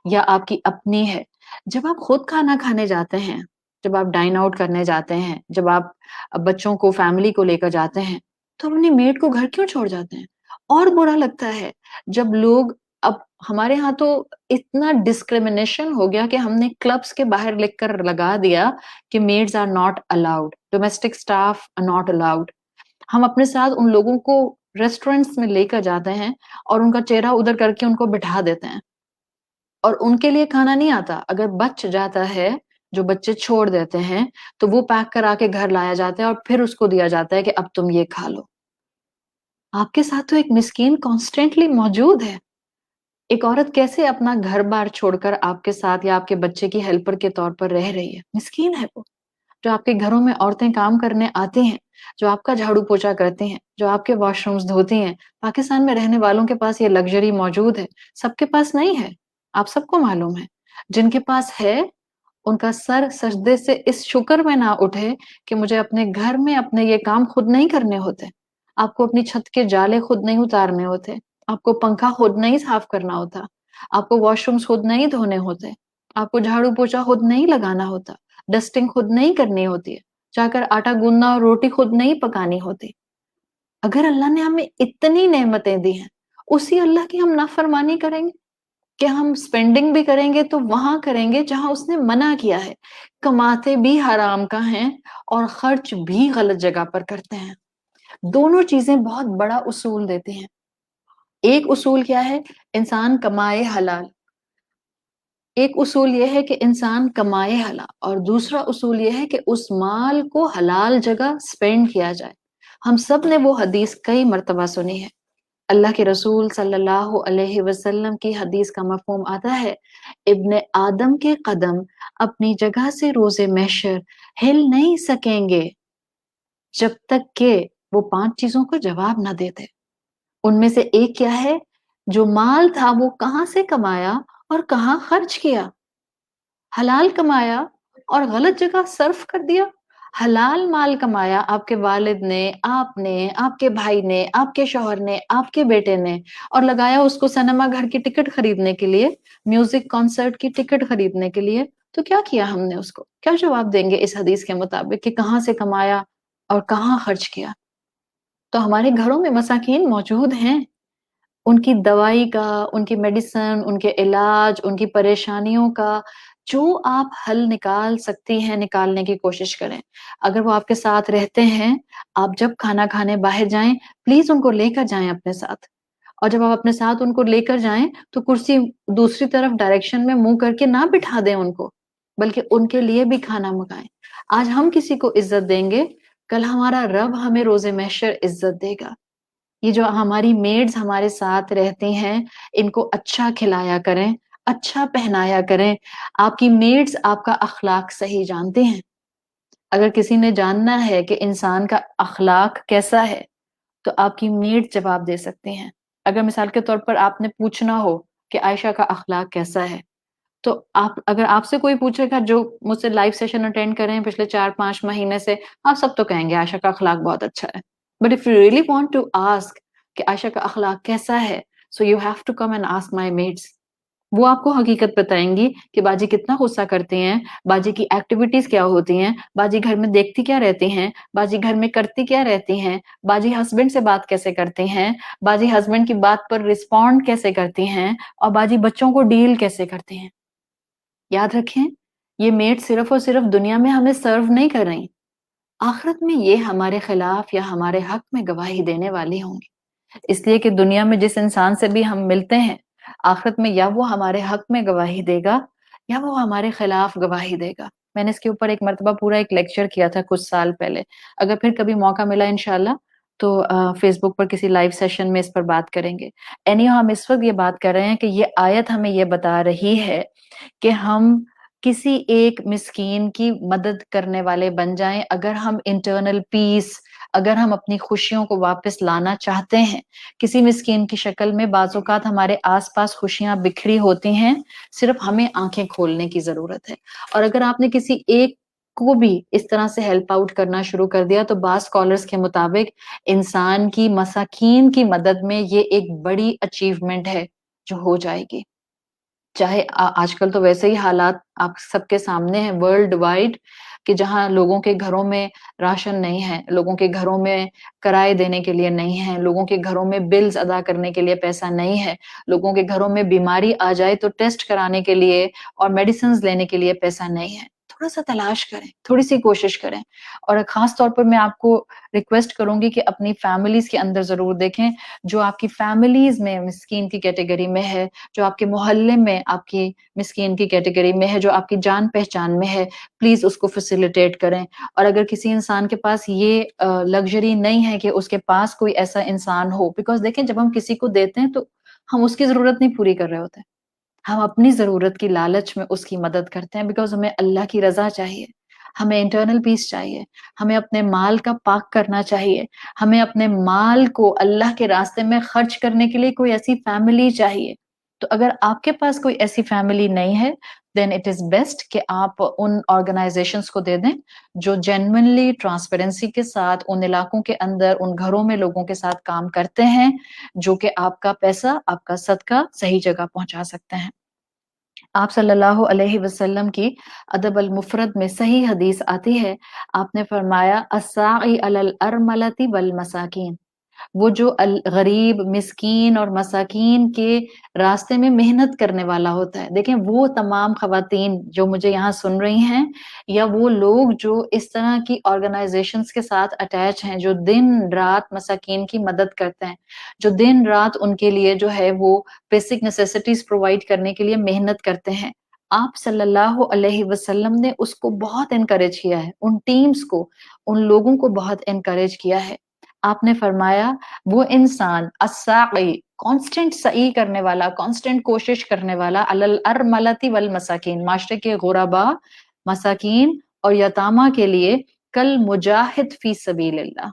یا آپ کی اپنی ہے، جب آپ خود کھانا کھانے جاتے ہیں، جب آپ ڈائن آؤٹ کرنے جاتے ہیں، جب آپ بچوں کو فیملی کو لے کر جاتے ہیں، تو اپنی میڈ کو گھر کیوں چھوڑ جاتے ہیں؟ اور برا لگتا ہے جب لوگ، اب ہمارے ہاں تو اتنا ڈسکریمنیشن ہو گیا کہ ہم نے کلبس کے باہر لکھ کر لگا دیا کہ maids are not allowed, domestic staff are not allowed. ہم اپنے ساتھ ان لوگوں کو ریسٹورینٹس میں لے کر جاتے ہیں اور ان کا چہرہ ادھر کر کے ان کو بٹھا دیتے ہیں، اور ان کے لیے کھانا نہیں آتا۔ اگر بچ جاتا ہے، جو بچے چھوڑ دیتے ہیں، تو وہ پیک کرا کے گھر لایا جاتا ہے اور پھر اس کو دیا جاتا ہے کہ اب تم یہ کھا لو۔ آپ کے ساتھ تو ایک مسکین کانسٹینٹلی موجود ہے۔ ایک عورت کیسے اپنا گھر بار چھوڑ کر آپ کے ساتھ یا آپ کے بچے کی ہیلپر کے طور پر رہ رہی ہے؟ مسکین ہے وہ۔ جو آپ کے گھروں میں عورتیں کام کرنے آتی ہیں، جو آپ کا جھاڑو پوچھا کرتی ہیں، جو آپ کے واش رومز دھوتی ہیں، پاکستان میں رہنے والوں کے پاس یہ لگژری موجود ہے، سب کے پاس نہیں ہے، آپ سب کو معلوم ہے۔ جن کے پاس ہے، ان کا سر سجدے سے اس شکر میں نہ اٹھے کہ مجھے اپنے گھر میں اپنے یہ کام خود نہیں کرنے ہوتے۔ آپ کو اپنی چھت کے جالے خود نہیں اتارنے ہوتے، آپ کو پنکھا خود نہیں صاف کرنا ہوتا، آپ کو واش رومز خود نہیں دھونے ہوتے، آپ کو جھاڑو پوچھا خود نہیں لگانا ہوتا، ڈسٹنگ خود نہیں کرنی ہوتی ہے، جا کر آٹا گوندنا اور روٹی خود نہیں پکانی ہوتی۔ اگر اللہ نے ہمیں اتنی نعمتیں دی ہیں، اسی اللہ کی ہم نافرمانی کریں گے کہ ہم سپینڈنگ بھی کریں گے تو وہاں کریں گے جہاں اس نے منع کیا ہے، کماتے بھی حرام کا ہیں اور خرچ بھی غلط جگہ پر کرتے ہیں۔ دونوں چیزیں بہت بڑا اصول دیتے ہیں۔ ایک اصول کیا ہے؟ انسان کمائے حلال. ایک اصول یہ ہے کہ انسان کمائے حلال، اور دوسرا اصول یہ ہے کہ اس مال کو حلال جگہ سپینڈ کیا جائے. ہم سب نے وہ حدیث کئی مرتبہ سنی ہے. اللہ کے رسول صلی اللہ علیہ وسلم کی حدیث کا مفہوم آتا ہے، ابن آدم کے قدم اپنی جگہ سے روز محشر ہل نہیں سکیں گے جب تک کہ وہ 5 چیزوں کو جواب نہ دیتے. ان میں سے ایک کیا ہے؟ جو مال تھا وہ کہاں سے کمایا اور کہاں خرچ کیا؟ حلال کمایا اور غلط جگہ صرف کر دیا. حلال مال کمایا آپ کے والد نے، آپ کے بھائی نے، آپ کے شوہر نے، آپ کے بیٹے نے، اور لگایا اس کو سنیما گھر کی ٹکٹ خریدنے کے لیے، میوزک کانسرٹ کی ٹکٹ خریدنے کے لیے. تو کیا کیا ہم نے؟ اس کو کیا جواب دیں گے اس حدیث کے مطابق کہ کہاں سے کمایا اور کہاں خرچ کیا؟ تو ہمارے گھروں میں مساکین موجود ہیں، ان کی دوائی کا، ان کی میڈیسن، ان کے علاج، ان کی پریشانیوں کا جو آپ حل نکال سکتی ہیں نکالنے کی کوشش کریں. اگر وہ آپ کے ساتھ رہتے ہیں، آپ جب کھانا کھانے باہر جائیں پلیز ان کو لے کر جائیں اپنے ساتھ. اور جب آپ اپنے ساتھ ان کو لے کر جائیں تو کرسی دوسری طرف ڈائریکشن میں منہ کر کے نہ بٹھا دیں ان کو، بلکہ ان کے لیے بھی کھانا منگائیں. آج ہم کسی کو عزت دیں گے، کل ہمارا رب ہمیں روز محشر عزت دے گا. یہ جو ہماری میڈز ہمارے ساتھ رہتی ہیں، ان کو اچھا کھلایا کریں، اچھا پہنایا کریں. آپ کی میڈز آپ کا اخلاق صحیح جانتے ہیں. اگر کسی نے جاننا ہے کہ انسان کا اخلاق کیسا ہے تو آپ کی میڈ جواب دے سکتی ہیں. اگر مثال کے طور پر آپ نے پوچھنا ہو کہ عائشہ کا اخلاق کیسا ہے، تو اگر آپ سے کوئی پوچھے گا، جو مجھ سے لائیو سیشن اٹینڈ کرے ہیں پچھلے 4-5 مہینے سے، آپ سب تو کہیں گے عائشہ کا اخلاق بہت اچھا ہے. But if you really want to ask کہ عائشہ کا اخلاق کیسا ہے، so you have to come and ask my maids. وہ آپ کو حقیقت بتائیں گی کہ باجی کتنا غصہ کرتی ہیں، باجی کی ایکٹیویٹیز کیا ہوتی ہیں، باجی گھر میں دیکھتی کیا رہتی ہیں، باجی گھر میں کرتی کیا رہتی ہیں، باجی ہسبینڈ سے بات کیسے کرتی ہیں، باجی ہسبینڈ کی بات پر رسپونڈ کیسے کرتی ہیں، اور باجی بچوں کو ڈیل کیسے کرتی ہیں. یاد رکھیں، یہ میڈ صرف اور صرف دنیا میں ہمیں سرو نہیں کر رہی، آخرت میں یہ ہمارے خلاف یا ہمارے حق میں گواہی دینے والی ہوں گی. اس لیے کہ دنیا میں جس انسان سے بھی ہم ملتے ہیں، آخرت میں یا وہ ہمارے حق میں گواہی دے گا یا وہ ہمارے خلاف گواہی دے گا. میں نے اس کے اوپر ایک مرتبہ پورا ایک لیکچر کیا تھا کچھ سال پہلے. اگر پھر کبھی موقع ملا انشاءاللہ تو فیس بک پر کسی لائیو سیشن میں اس پر بات کریں گے. ہم اس وقت یہ بات کر رہے ہیں کہ یہ آیت ہمیں یہ بتا رہی ہے کہ ہم کسی ایک مسکین کی مدد کرنے والے بن جائیں. اگر ہم انٹرنل پیس، اگر ہم اپنی خوشیوں کو واپس لانا چاہتے ہیں، کسی مسکین کی شکل میں بعض اوقات ہمارے آس پاس خوشیاں بکھری ہوتی ہیں، صرف ہمیں آنکھیں کھولنے کی ضرورت ہے. اور اگر آپ نے کسی ایک کو بھی اس طرح سے ہیلپ آؤٹ کرنا شروع کر دیا تو بعض اسکالرس کے مطابق انسان کی مساکین کی مدد میں یہ ایک بڑی اچیومنٹ ہے جو ہو جائے گی. چاہے آج کل تو ویسے ہی حالات آپ سب کے سامنے ہیں ورلڈ وائڈ، کہ جہاں لوگوں کے گھروں میں راشن نہیں ہے، لوگوں کے گھروں میں کرائے دینے کے لیے نہیں ہے، لوگوں کے گھروں میں بلز ادا کرنے کے لیے پیسہ نہیں ہے، لوگوں کے گھروں میں بیماری آ جائے تو ٹیسٹ کرانے کے لیے اور میڈیسنز لینے کے لیے پیسہ نہیں ہے. تھوڑا سا تلاش کریں، تھوڑی سی کوشش کریں. اور خاص طور پر میں آپ کو ریکویسٹ کروں گی کہ اپنی فیملیز کے اندر ضرور دیکھیں، جو آپ کی فیملیز میں مسکین کی کیٹیگری میں ہے، جو آپ کے محلے میں آپ کی مسکین کی کیٹیگری میں ہے، جو آپ کی جان پہچان میں ہے، پلیز اس کو فیسیلیٹیٹ کریں. اور اگر کسی انسان کے پاس یہ لگژری نہیں ہے کہ اس کے پاس کوئی ایسا انسان ہو، بیکاز دیکھیں جب ہم کسی کو دیتے ہیں تو ہم اس کی ضرورت نہیں پوری کر رہے ہوتے، ہم اپنی ضرورت کی لالچ میں اس کی مدد کرتے ہیں، بیکاز ہمیں اللہ کی رضا چاہیے، ہمیں انٹرنل پیس چاہیے، ہمیں اپنے مال کا پاک کرنا چاہیے، ہمیں اپنے مال کو اللہ کے راستے میں خرچ کرنے کے لیے کوئی ایسی فیملی چاہیے. تو اگر آپ کے پاس کوئی ایسی فیملی نہیں ہے دین اٹ از بیسٹ کہ آپ ان آرگنائزیشنز کو دے دیں جو جینوئنلی ٹرانسپیرنسی کے ساتھ ان علاقوں کے اندر ان گھروں میں لوگوں کے ساتھ کام کرتے ہیں، جو کہ آپ کا پیسہ، آپ کا صدقہ صحیح جگہ پہنچا سکتے ہیں. آپ صلی اللہ علیہ وسلم کی ادب المفرد میں صحیح حدیث آتی ہے، آپ نے فرمایا الساعی علی الارملۃ والمساکین، وہ جو غریب مسکین اور مساکین کے راستے میں محنت کرنے والا ہوتا ہے. دیکھیں وہ تمام خواتین جو مجھے یہاں سن رہی ہیں یا وہ لوگ جو اس طرح کی آرگنائزیشنز کے ساتھ اٹیچ ہیں جو دن رات مساکین کی مدد کرتے ہیں, جو دن رات ان کے لیے جو ہے وہ بیسک نیسیسٹیز پرووائڈ کرنے کے لیے محنت کرتے ہیں, آپ صلی اللہ علیہ وسلم نے اس کو بہت انکریج کیا ہے, ان ٹیمز کو, ان لوگوں کو بہت انکریج کیا ہے. آپ نے فرمایا وہ انسان الساعی کانسٹنٹ سعی کرنے والا, کانسٹنٹ کوشش کرنے والا, علی الارملۃ والمساکین معاشرے کے غربا, مساکین اور یتامہ کے لیے کل مجاہد فی سبیل اللہ,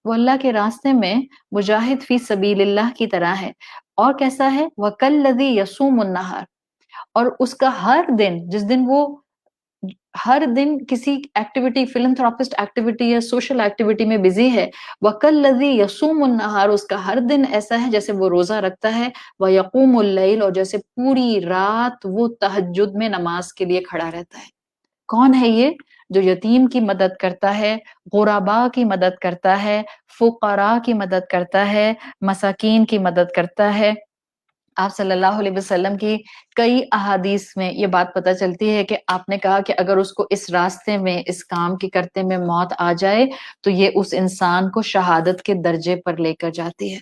وہ اللہ کے راستے میں مجاہد فی سبیل اللہ کی طرح ہے. اور کیسا ہے؟ وَكَالَّذِي يَصُومُ النَّهَارَ, اور اس کا ہر دن, جس دن وہ ہر دن کسی ایکٹیویٹی, فلنتھراپسٹ ایکٹیویٹی یا سوشل ایکٹیویٹی میں بزی ہے, وَكَالَّذِي يَصُومُ النَّهَارَ, اس کا ہر دن ایسا ہے جیسے وہ روزہ رکھتا ہے, وَيَقُومُ اللَّيْلَ, اور جیسے پوری رات وہ تہجد میں نماز کے لیے کھڑا رہتا ہے. کون ہے یہ؟ جو یتیم کی مدد کرتا ہے, غربا کی مدد کرتا ہے, فقراء کی مدد کرتا ہے, مساکین کی مدد کرتا ہے. آپ صلی اللہ علیہ وسلم کی کئی احادیث میں یہ بات پتہ چلتی ہے کہ آپ نے کہا کہ اگر اس کو اس راستے میں, اس کام کی کرتے میں موت آ جائے تو یہ اس انسان کو شہادت کے درجے پر لے کر جاتی ہے.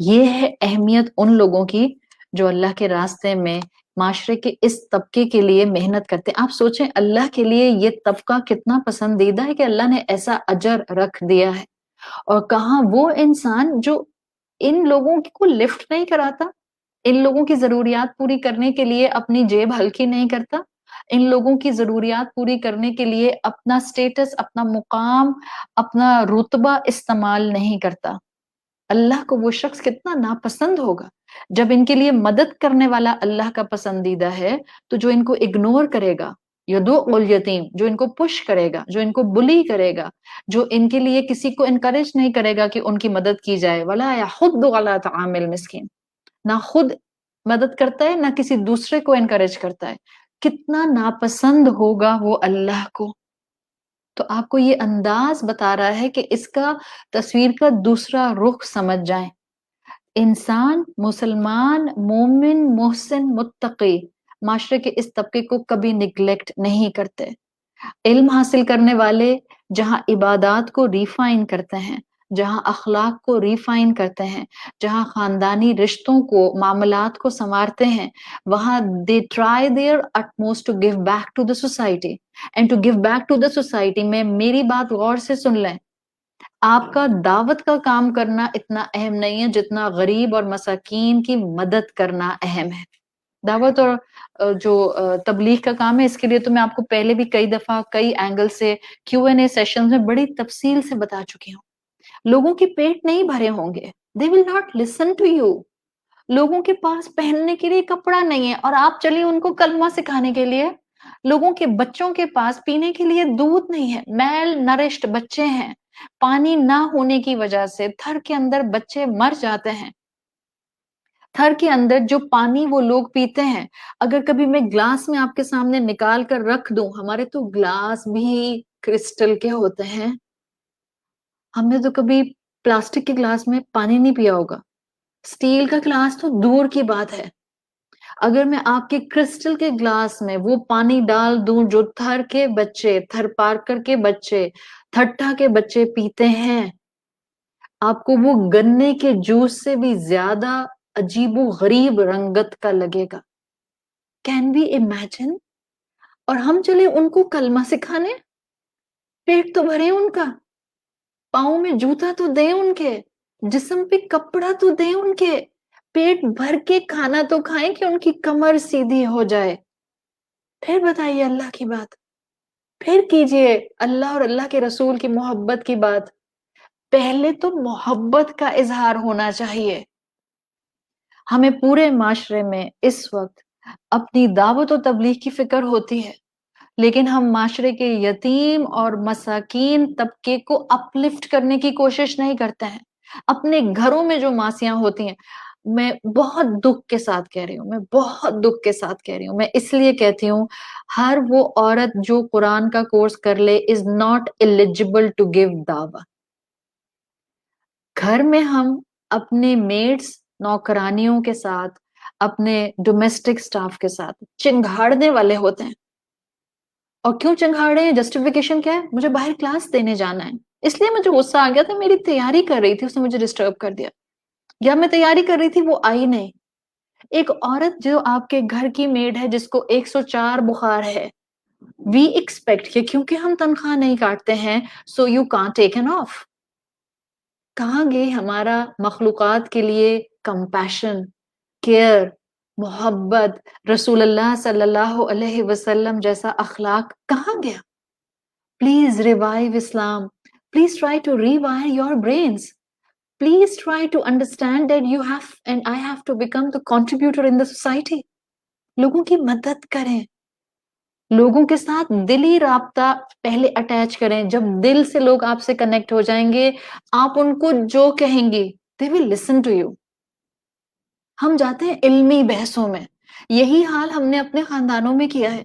یہ ہے اہمیت ان لوگوں کی جو اللہ کے راستے میں معاشرے کے اس طبقے کے لیے محنت کرتے ہیں. آپ سوچیں اللہ کے لیے یہ طبقہ کتنا پسندیدہ ہے کہ اللہ نے ایسا اجر رکھ دیا ہے. اور کہاں وہ انسان جو ان لوگوں کو لفٹ نہیں کراتا, ان لوگوں کی ضروریات پوری کرنے کے لیے اپنی جیب ہلکی نہیں کرتا, ان لوگوں کی ضروریات پوری کرنے کے لیے اپنا سٹیٹس, اپنا مقام, اپنا رتبہ استعمال نہیں کرتا. اللہ کو وہ شخص کتنا ناپسند ہوگا جب ان کے لیے مدد کرنے والا اللہ کا پسندیدہ ہے, تو جو ان کو اگنور کرے گا, یدوء الیتیم, جو ان کو پش کرے گا, جو ان کو بلی کرے گا, جو ان کے لیے کسی کو انکریج نہیں کرے گا کہ ان کی مدد کی جائے, ولا یحض علی طعام المسکین, نہ خود مدد کرتا ہے نہ کسی دوسرے کو انکریج کرتا ہے, کتنا ناپسند ہوگا وہ اللہ کو. تو آپ کو یہ انداز بتا رہا ہے کہ اس کا تصویر کا دوسرا رخ سمجھ جائیں. انسان, مسلمان, مومن, محسن, متقی معاشرے کے اس طبقے کو کبھی نگلیکٹ نہیں کرتے. علم حاصل کرنے والے جہاں عبادات کو ریفائن کرتے ہیں, جہاں اخلاق کو ریفائن کرتے ہیں, جہاں خاندانی رشتوں کو, معاملات کو سنوارتے ہیں, وہاں they try their utmost to give back to the society. And to give back to the society میں میری بات غور سے سن لیں, آپ کا دعوت کا کام کرنا اتنا اہم نہیں ہے جتنا غریب اور مساکین کی مدد کرنا اہم ہے. دعوت اور جو تبلیغ کا کام ہے, اس کے لیے تو میں آپ کو پہلے بھی کئی دفعہ کئی اینگل سے Q&A سیشنز میں بڑی تفصیل سے بتا چکی ہوں. لوگوں کے پیٹ نہیں بھرے ہوں گے, they will not listen to you. لوگوں کے پاس پہننے کے لیے کپڑا نہیں ہے اور آپ چلیے ان کو کلمہ سکھانے کے لیے. لوگوں کے بچوں کے پاس پینے کے لیے دودھ نہیں ہے, میل نرشٹ بچے ہیں, پانی نہ ہونے کی وجہ سے تھر کے اندر بچے مر جاتے ہیں. تھر کے اندر جو پانی وہ لوگ پیتے ہیں, اگر کبھی میں گلاس میں آپ کے سامنے نکال کر رکھ دوں, ہمارے تو گلاس بھی کرسٹل کے ہوتے ہیں, ہم نے تو کبھی پلاسٹک کے گلاس میں پانی نہیں پیا ہوگا, سٹیل کا گلاس تو دور کی بات ہے. اگر میں آپ کے کرسٹل کے گلاس میں وہ پانی ڈال دوں جو تھر کے بچے, تھر پارکر کے بچے, تھٹا کے بچے پیتے ہیں, آپ کو وہ گنے کے جوس سے بھی زیادہ عجیب و غریب رنگت کا لگے گا. Can we imagine? اور ہم چلے ان کو کلمہ سکھانے, پیٹ تو بھرے ان کا, پاؤں میں جوتا تو دیں ان کے, جسم پہ کپڑا تو دیں ان کے, پیٹ بھر کے کھانا تو کھائیں کہ ان کی کمر سیدھی ہو جائے. پھر بتائیے اللہ کی بات, پھر کیجئے اللہ اور اللہ کے رسول کی محبت کی بات. پہلے تو محبت کا اظہار ہونا چاہیے. ہمیں پورے معاشرے میں اس وقت اپنی دعوت و تبلیغ کی فکر ہوتی ہے, لیکن ہم معاشرے کے یتیم اور مساکین طبقے کو اپلفٹ کرنے کی کوشش نہیں کرتے ہیں. اپنے گھروں میں جو ماسیاں ہوتی ہیں, میں بہت دکھ کے ساتھ کہہ رہی ہوں, میں بہت دکھ کے ساتھ کہہ رہی ہوں, میں اس لیے کہتی ہوں ہر وہ عورت جو قرآن کا کورس کر لے is not eligible to give دعوت. گھر میں ہم اپنے میڈس نوکرانیوں کے ساتھ اپنے ڈومیسٹک سٹاف کے ساتھ چنگھاڑنے والے ہوتے ہیں. اور کیوں چنگھاڑ رہے ہیں؟ جسٹیفیکیشن کیا ہے؟ مجھے باہر کلاس دینے جانا ہے. اس لیے مجھے غصہ آ گیا تھا، میری تیاری کر رہی تھی، اس نے مجھے ڈسٹرب کر دیا. یا میں تیاری کر رہی تھی، وہ آئی نہیں. ایک عورت جو آپ کے گھر کی میڈ ہے جس کو 104 بخار ہے، وی ایکسپیکٹ کہ کیونکہ ہم تنخواہ نہیں کاٹتے ہیں so you can't take an of. کہاں گئے ہمارا مخلوقات کے لیے کمپیشن، کیئر، محبت، رسول اللہ صلی اللہ علیہ وسلم جیسا اخلاق کہاں گیا؟ Please revive Islam. Please try to rewire your brains. Please try to understand that you have and I have to become the contributor in the society. لوگوں کی مدد کریں، لوگوں کے ساتھ دلی رابطہ پہلے اٹیچ کریں. جب دل سے لوگ آپ سے کنیکٹ ہو جائیں گے، آپ ان کو جو کہیں گے they will listen to you. ہم جاتے ہیں علمی بحثوں میں، یہی حال ہم نے اپنے خاندانوں میں کیا ہے.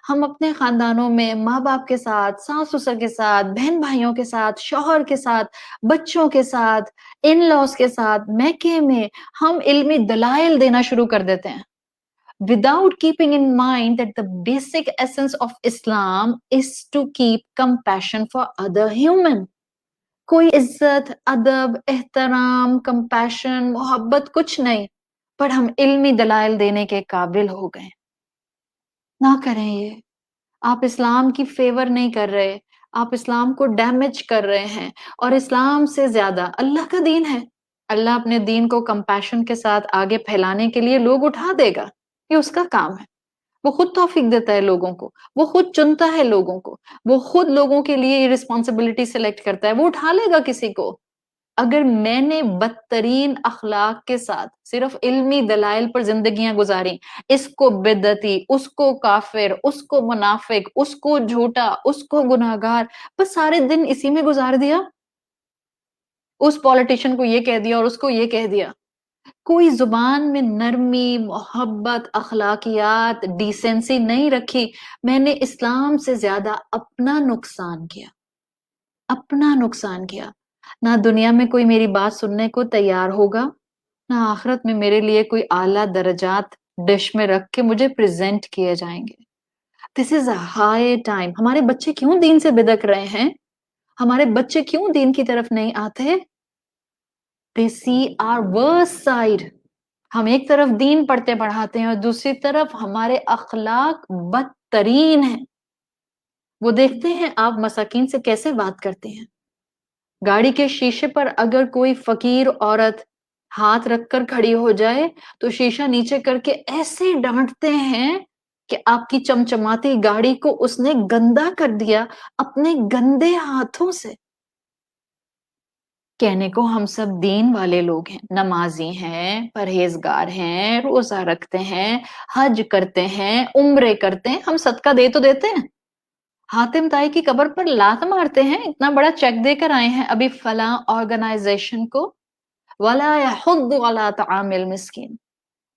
ہم اپنے خاندانوں میں ماں باپ کے ساتھ، ساس سسر کے ساتھ، بہن بھائیوں کے ساتھ، شوہر کے ساتھ، بچوں کے ساتھ، ان لاس کے ساتھ، میکے میں ہم علمی دلائل دینا شروع کر دیتے ہیں without keeping in mind that the basic essence of Islam is to keep compassion for other human. کوئی عزت، ادب، احترام، کمپیشن، محبت کچھ نہیں، پر ہم علمی دلائل دینے کے قابل ہو گئے. نہ کریں یہ. آپ اسلام کی فیور نہیں کر رہے، آپ اسلام کو ڈیمیج کر رہے ہیں. اور اسلام سے زیادہ اللہ کا دین ہے. اللہ اپنے دین کو کمپیشن کے ساتھ آگے پھیلانے کے لیے لوگ اٹھا دے گا، یہ اس کا کام ہے. وہ خود توفیق دیتا ہے لوگوں کو، وہ خود چنتا ہے لوگوں کو، وہ خود لوگوں کے لیے یہ رسپانسبلٹی سلیکٹ کرتا ہے، وہ اٹھا لے گا کسی کو. اگر میں نے بدترین اخلاق کے ساتھ صرف علمی دلائل پر زندگیاں گزاری، اس کو بدعتی، اس کو کافر، اس کو منافق، اس کو جھوٹا، اس کو گناہگار، بس سارے دن اسی میں گزار دیا، اس پولیٹیشین کو یہ کہہ دیا اور اس کو یہ کہہ دیا. کوئی زبان میں نرمی، محبت، اخلاقیات، ڈیسنسی نہیں رکھی. میں نے اسلام سے زیادہ اپنا نقصان کیا، اپنا نقصان کیا. نہ دنیا میں کوئی میری بات سننے کو تیار ہوگا، نہ آخرت میں میرے لیے کوئی اعلیٰ درجات ڈش میں رکھ کے مجھے پریزنٹ کیے جائیں گے. دس از اے ہائی ٹائم. ہمارے بچے کیوں دین سے بدک رہے ہیں؟ ہمارے بچے کیوں دین کی طرف نہیں آتے؟ They see our worst side. ہم ایک طرف دین پڑھتے پڑھاتے ہیں اور دوسری طرف ہمارے اخلاق بدترین ہیں. وہ دیکھتے ہیں آپ مساکین سے کیسے بات کرتے ہیں. گاڑی کے شیشے پر اگر کوئی فقیر عورت ہاتھ رکھ کر کھڑی ہو جائے تو شیشہ نیچے کر کے ایسے ڈانٹتے ہیں کہ آپ کی چمچماتی گاڑی کو اس نے گندا کر دیا اپنے گندے ہاتھوں سے. کہنے کو ہم سب دین والے لوگ ہیں، نمازی ہیں، پرہیزگار ہیں، روزہ رکھتے ہیں، حج کرتے ہیں، عمرے کرتے ہیں، ہم صدقہ دے تو دیتے ہیں. حاتم طائی کی قبر پر لات مارتے ہیں، اتنا بڑا چیک دے کر آئے ہیں ابھی فلاں آرگنائزیشن کو. وَلَا يَحُضُّ عَلَىٰ طَعَامِ الْمِسْكِينِ.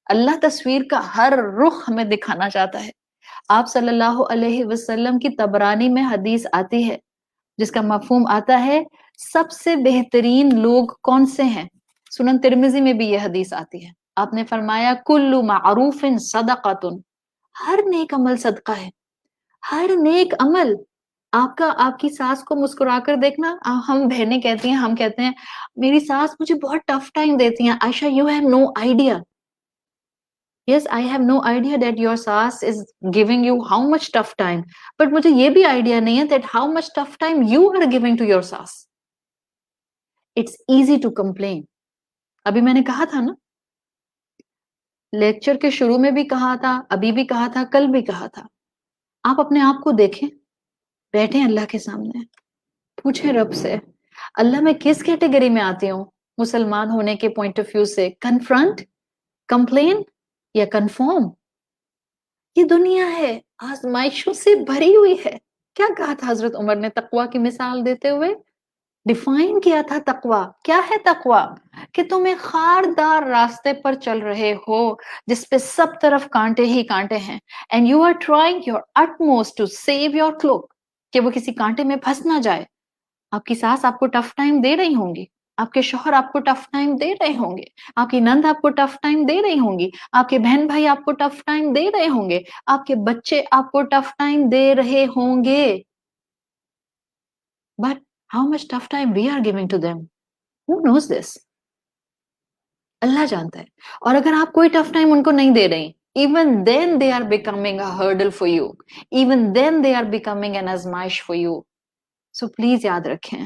اللہ تصویر کا ہر رخ ہمیں دکھانا چاہتا ہے. آپ صلی اللہ علیہ وسلم کی طبرانی میں حدیث آتی ہے جس کا مفہوم آتا ہے سب سے بہترین لوگ کون سے ہیں. سنن ترمذی میں بھی یہ حدیث آتی ہے. آپ نے فرمایا کل معروف صدقۃ. ہر نیک عمل صدقہ ہے، ہر نیک عمل. آپ کی ساس کو مسکرا کر دیکھنا. ہم بہنیں کہتی ہیں، ہم کہتے ہیں میری ساس مجھے بہت ٹف ٹائم دیتی ہیں. Ayesha you have no idea. Yes, I have no idea that your sass is giving you how much tough time. But مجھے یہ بھی آئیڈیا نہیں ہے that how much tough time you are giving to your sass. It's easy to complain. ابھی میں نے کہا تھا نا، لیکچر کے شروع میں بھی کہا تھا، ابھی بھی کہا تھا، کل بھی کہا تھا. آپ اپنے آپ کو دیکھیں، بیٹھیں اللہ کے سامنے، پوچھیں رب سے اللہ میں کس کیٹیگری میں آتی ہوں مسلمان ہونے کے پوائنٹ آف ویو سے. کنفرنٹ، کمپلین یا کنفارم؟ یہ دنیا ہے آزمائشوں سے بھری ہوئی ہے. کیا کہا تھا حضرت عمر نے تقوی کی مثال دیتے ہوئے؟ ڈیفائن کیا تھا تقوی. کیا ہے تقوی؟ کہ تم ایک خاردار راستے پر چل رہے ہو جس پہ سب طرف کانٹے ہی کانٹے ہیں and you are trying your utmost to save your cloak, کہ وہ کسی کانٹے میں پھنس نہ جائے. آپ کی ساس آپ کو ٹف ٹائم دے رہی ہوں گی، آپ کے شوہر آپ کو ٹف ٹائم دے رہے ہوں گے، آپ کی نند آپ کو ٹف ٹائم دے رہی ہوں گی، آپ کے بہن بھائی آپ کو ٹف ٹائم دے رہے ہوں گے، آپ کے بچے آپ کو ٹف ٹائم دے رہے ہوں گے. But how much tough time we are giving to them? Who knows this? اللہ جانتا ہے. اور اگر آپ کوئی ٹف ٹائم ان کو نہیں دے رہے، even then they are becoming a hurdle for you. Even then they are becoming an آزمائش for you. So please یاد رکھیں،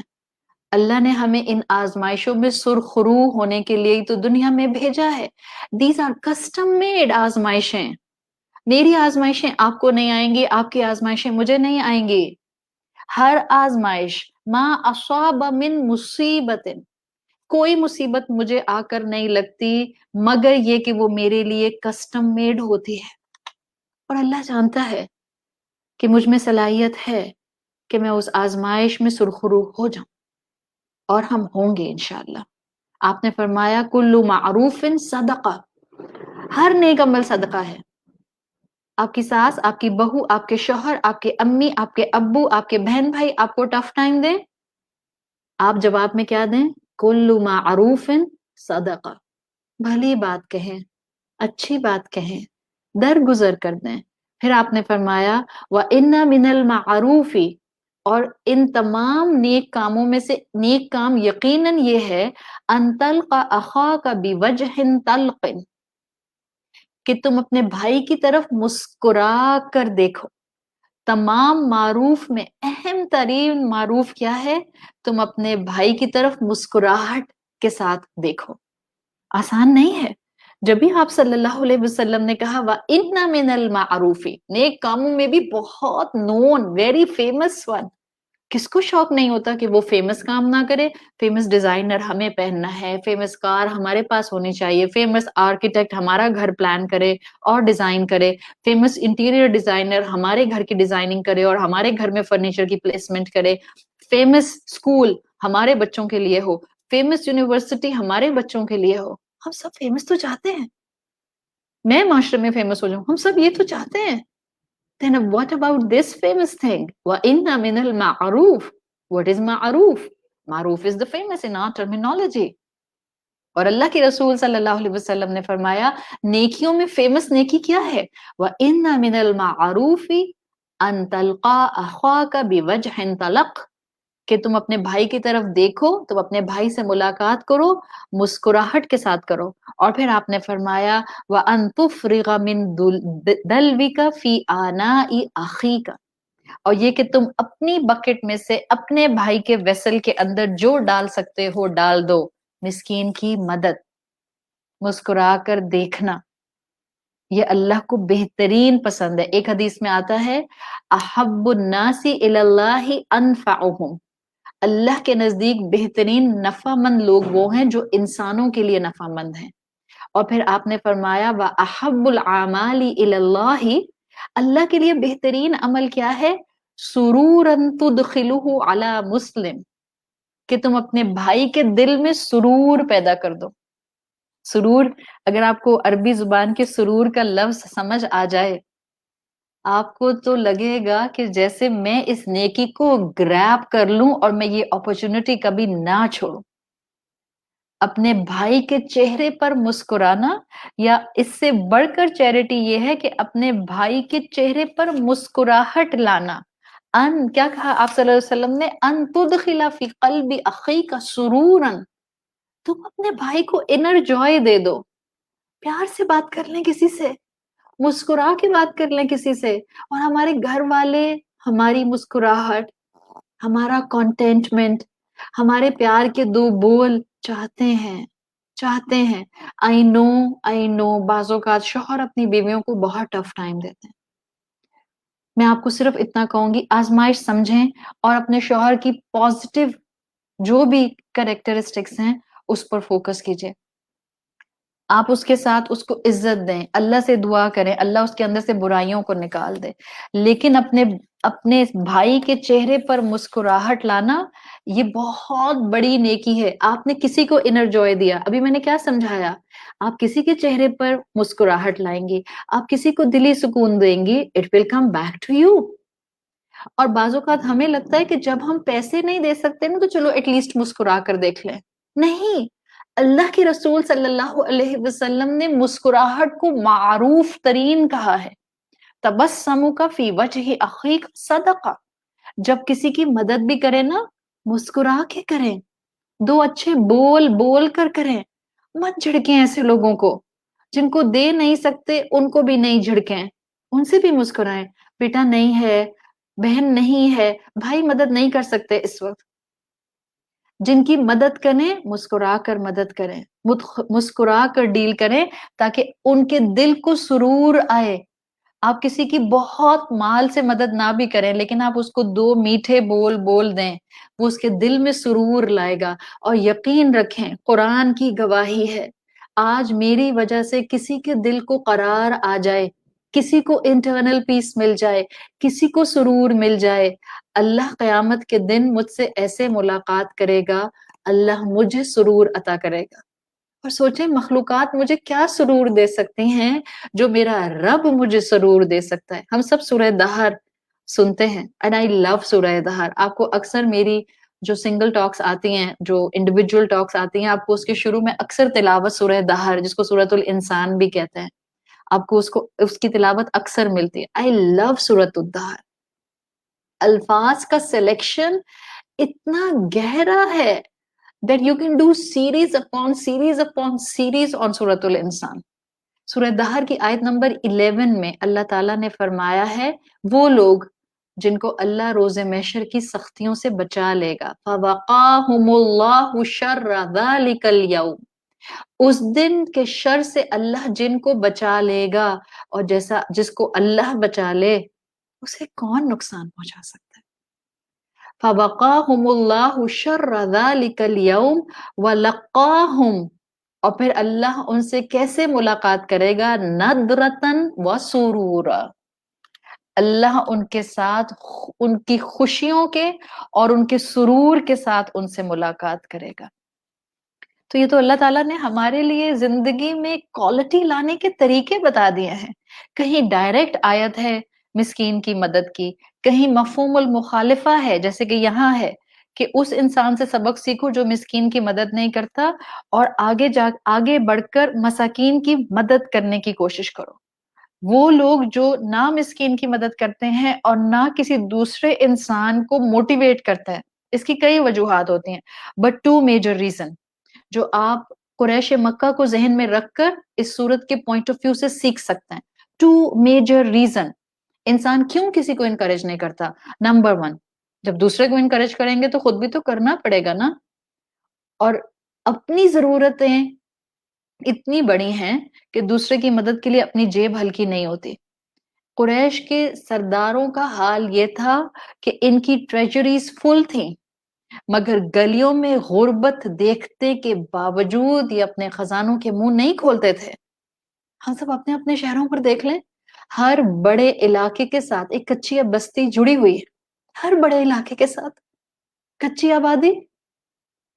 اللہ نے ہمیں ان آزمائشوں میں سرخرو ہونے کے لیے تو دنیا میں بھیجا ہے. These are custom made آزمائشیں. میری آزمائشیں آپ کو نہیں آئیں گی، آپ کی آزمائشیں مجھے نہیں آئیں گی. ہر آزمائش ما اصاب من مصیبت، کوئی مصیبت مجھے آ کر نہیں لگتی مگر یہ کہ وہ میرے لیے کسٹم میڈ ہوتی ہے. اور اللہ جانتا ہے کہ مجھ میں صلاحیت ہے کہ میں اس آزمائش میں سرخرو ہو جاؤں، اور ہم ہوں گے انشاءاللہ. آپ نے فرمایا کل معروف صدقہ، ہر نیک عمل صدقہ ہے. آپ کی ساس، آپ کی بہو، آپ کے شوہر، آپ کے امی، آپ کے ابو، آپ کے بہن بھائی آپ کو ٹف ٹائم دیں، آپ جواب میں کیا دیں؟ کل معروف صدقہ. بھلی بات کہیں، اچھی بات کہیں، درگزر کر دیں. پھر آپ نے فرمایا وَإِنَّ مِنَ الْمَعْرُوفِ، اور ان تمام نیک کاموں میں سے نیک کام یقیناً یہ ہے أَن تَلْقَ أَخَاكَ بِوَجْهٍ طَلْقٍ، کہ تم اپنے بھائی کی طرف مسکرا کر دیکھو. تمام معروف میں اہم ترین معروف کیا ہے؟ تم اپنے بھائی کی طرف مسکراہٹ کے ساتھ دیکھو. آسان نہیں ہے. جب بھی آپ صلی اللہ علیہ وسلم نے کہا وَإِنَّ مِنَ الْمَعْرُوفِ، نیک کاموں میں بھی بہت نون، ویری فیمس ون. کس کو شوق نہیں ہوتا کہ وہ فیمس کام نہ کرے؟ فیمس ڈیزائنر ہمیں پہننا ہے، فیمس کار ہمارے پاس ہونی چاہیے، فیمس آرکیٹیکٹ ہمارا گھر پلان کرے اور ڈیزائن کرے، فیمس انٹیریئر ڈیزائنر ہمارے گھر کی ڈیزائننگ کرے اور ہمارے گھر میں فرنیچر کی پلیسمنٹ کرے، فیمس اسکول ہمارے بچوں کے لیے ہو، فیمس یونیورسٹی ہمارے بچوں کے لیے ہو. ہم سب فیمس تو چاہتے ہیں، میں معاشرے میں فیمس ہو جاؤں، ہم سب یہ تو چاہتے ہیں. Then what about this famous thing? وَإِنَّ مِنَ الْمَعْرُوفِ. What is معروف؟ معروف is the famous in our terminology. اور اللہ کے رسول صلی اللہ علیہ وسلم نے فرمایا نیکیوں میں فیمس نیکی کیا ہے؟ وَإِنَّ مِنَ الْمَعْرُوفِ أَن تَلْقَى أَخَاكَ بِوَجْهٍ طَلَقٍ، کہ تم اپنے بھائی کی طرف دیکھو، تم اپنے بھائی سے ملاقات کرو، مسکراہٹ کے ساتھ کرو. اور پھر آپ نے فرمایا وَأَن تُفْرِغَ مِن دَلْوِكَ فِي آنَاءِ أَخِيكَ، اور یہ کہ تم اپنی بکٹ میں سے اپنے بھائی کے ویسل کے اندر جو ڈال سکتے ہو ڈال دو. مسکین کی مدد، مسکرا کر دیکھنا، یہ اللہ کو بہترین پسند ہے. ایک حدیث میں آتا ہے احب الناس الی اللہ انفعهم، اللہ کے نزدیک بہترین نفع مند لوگ وہ ہیں جو انسانوں کے لیے نفع مند ہیں. اور پھر آپ نے فرمایا وَأَحَبُّ الْأَعْمَالِ إِلَى اللَّهِ، اللہ کے لیے بہترین عمل کیا ہے؟ سُرُورًا تُدْخِلُهُ عَلَى مُسْلِمٍ، کہ تم اپنے بھائی کے دل میں سرور پیدا کر دو. سرور، اگر آپ کو عربی زبان کے سرور کا لفظ سمجھ آ جائے آپ کو تو لگے گا کہ جیسے میں اس نیکی کو گریب کر لوں اور میں یہ اپرچونٹی کبھی نہ چھوڑوں. اپنے بھائی کے چہرے پر مسکرانا، یا اس سے بڑھ کر چیریٹی یہ ہے کہ اپنے بھائی کے چہرے پر مسکراہٹ لانا. ان کیا کہا آپ صلی اللہ علیہ وسلم نے؟ ان تدخل فی قلب اخیک سرورا، تم اپنے بھائی کو انر جوائے دے دو. پیار سے بات کر لیں کسی سے، مسکرا کے بات کر لیں کسی سے، اور ہمارے گھر والے ہماری مسکراہٹ، ہمارا کانٹینٹمنٹ، ہمارے پیار کے دو بول چاہتے ہیں. آئی نو بعض اوقات شوہر اپنی بیویوں کو بہت ٹف ٹائم دیتے ہیں. میں آپ کو صرف اتنا کہوں گی آزمائش سمجھیں اور اپنے شوہر کی پازیٹیو جو بھی کریکٹرسٹکس ہیں اس پر فوکس کیجئے. آپ اس کے ساتھ اس کو عزت دیں، اللہ سے دعا کریں اللہ اس کے اندر سے برائیوں کو نکال دے. لیکن اپنے بھائی کے چہرے پر مسکراہٹ لانا یہ بہت بڑی نیکی ہے. آپ نے کسی کو انر جوائے دیا، ابھی میں نے کیا سمجھایا، آپ کسی کے چہرے پر مسکراہٹ لائیں گی، آپ کسی کو دلی سکون دیں گی، it will come back to you. اور بعض اوقات ہمیں لگتا ہے کہ جب ہم پیسے نہیں دے سکتے نا تو چلو ایٹ لیسٹ مسکرا کر دیکھ لیں. نہیں، اللہ کے رسول صلی اللہ علیہ وسلم نے مسکراہٹ کو معروف ترین کہا ہے. تبسمک فی وجہ اخیک صدقہ. جب کسی کی مدد بھی کرے نا، مسکرا کے کریں، دو اچھے بول بول کر کریں. مت جھڑکیں ایسے لوگوں کو جن کو دے نہیں سکتے، ان کو بھی نہیں جھڑکیں، ان سے بھی مسکرائیں. بیٹا نہیں ہے، بہن نہیں ہے، بھائی مدد نہیں کر سکتے اس وقت، جن کی مدد کریں مسکرا کر مدد کریں، مسکرا کر ڈیل کریں تاکہ ان کے دل کو سرور آئے. آپ کسی کی بہت مال سے مدد نہ بھی کریں، لیکن آپ اس کو دو میٹھے بول بول دیں، وہ اس کے دل میں سرور لائے گا. اور یقین رکھیں، قرآن کی گواہی ہے، آج میری وجہ سے کسی کے دل کو قرار آ جائے، کسی کو انٹرنل پیس مل جائے، کسی کو سرور مل جائے، اللہ قیامت کے دن مجھ سے ایسے ملاقات کرے گا، اللہ مجھے سرور عطا کرے گا. اور سوچیں مخلوقات مجھے کیا سرور دے سکتی ہیں جو میرا رب مجھے سرور دے سکتا ہے. ہم سب سورہ دہر سنتے ہیں، اینڈ آئی لو سورہ دہر. آپ کو اکثر میری جو سنگل ٹاکس آتی ہیں، جو انڈیویجول ٹاکس آتی ہیں، آپ کو اس کے شروع میں اکثر تلاوت سورہ دہر، جس کو سورۃ الانسان بھی کہتے ہیں، آپ کو اس کی تلاوت اکثر ملتی ہے. آئی لو سورۃ الدہر. الفاظ کا سلیکشن اتنا گہرا ہے that you can do series upon series upon series on سورۃ الانسان. سورہ دہر کی آیت نمبر 11 میں اللہ تعالیٰ نے فرمایا ہے وہ لوگ جن کو اللہ روز محشر کی سختیوں سے بچا لے گا. فَوَقَاهُمُ اللَّهُ شَرَّ ذَلِكَ الْيَوْمِ. اس دن کے شر سے اللہ جن کو بچا لے گا، اور جس کو اللہ بچا لے اسے کون نقصان پہنچا سکتا ہے. فَوَقَاهُمُ اللَّهُ شَرَّ ذَلِكَ الْيَوْمِ وَلَقَّاهُمْ. اور پھر اللہ ان سے کیسے ملاقات کرے گا؟ نَضْرَةً وَسُرُورًا. اللہ ان کے ساتھ ان کی خوشیوں کے اور ان کے سرور کے ساتھ ان سے ملاقات کرے گا. تو یہ تو اللہ تعالیٰ نے ہمارے لیے زندگی میں کوالٹی لانے کے طریقے بتا دیے ہیں. کہیں ڈائریکٹ آیت ہے مسکین کی مدد کی، کہیں مفہوم المخالفہ ہے، جیسے کہ یہاں ہے کہ اس انسان سے سبق سیکھو جو مسکین کی مدد نہیں کرتا، اور آگے بڑھ کر مساکین کی مدد کرنے کی کوشش کرو. وہ لوگ جو نہ مسکین کی مدد کرتے ہیں اور نہ کسی دوسرے انسان کو موٹیویٹ کرتا ہے، اس کی کئی وجوہات ہوتی ہیں، بٹ ٹو میجر ریزن جو آپ قریش مکہ کو ذہن میں رکھ کر اس صورت کے پوائنٹ آف ویو سے سیکھ سکتے ہیں. ٹو میجر ریزن انسان کیوں کسی کو انکریج نہیں کرتا. نمبر 1، جب دوسرے کو انکریج کریں گے تو خود بھی تو کرنا پڑے گا نا. اور اپنی ضرورتیں اتنی بڑی ہیں کہ دوسرے کی مدد کے لیے اپنی جیب ہلکی نہیں ہوتی. قریش کے سرداروں کا حال یہ تھا کہ ان کی ٹریجریز فل تھیں، مگر گلیوں میں غربت دیکھتے کے باوجود یہ اپنے خزانوں کے منہ نہیں کھولتے تھے. ہم سب اپنے اپنے شہروں پر دیکھ لیں، ہر بڑے علاقے کے ساتھ ایک کچی بستی جڑی ہوئی ہے. ہر بڑے علاقے کے ساتھ کچی آبادی.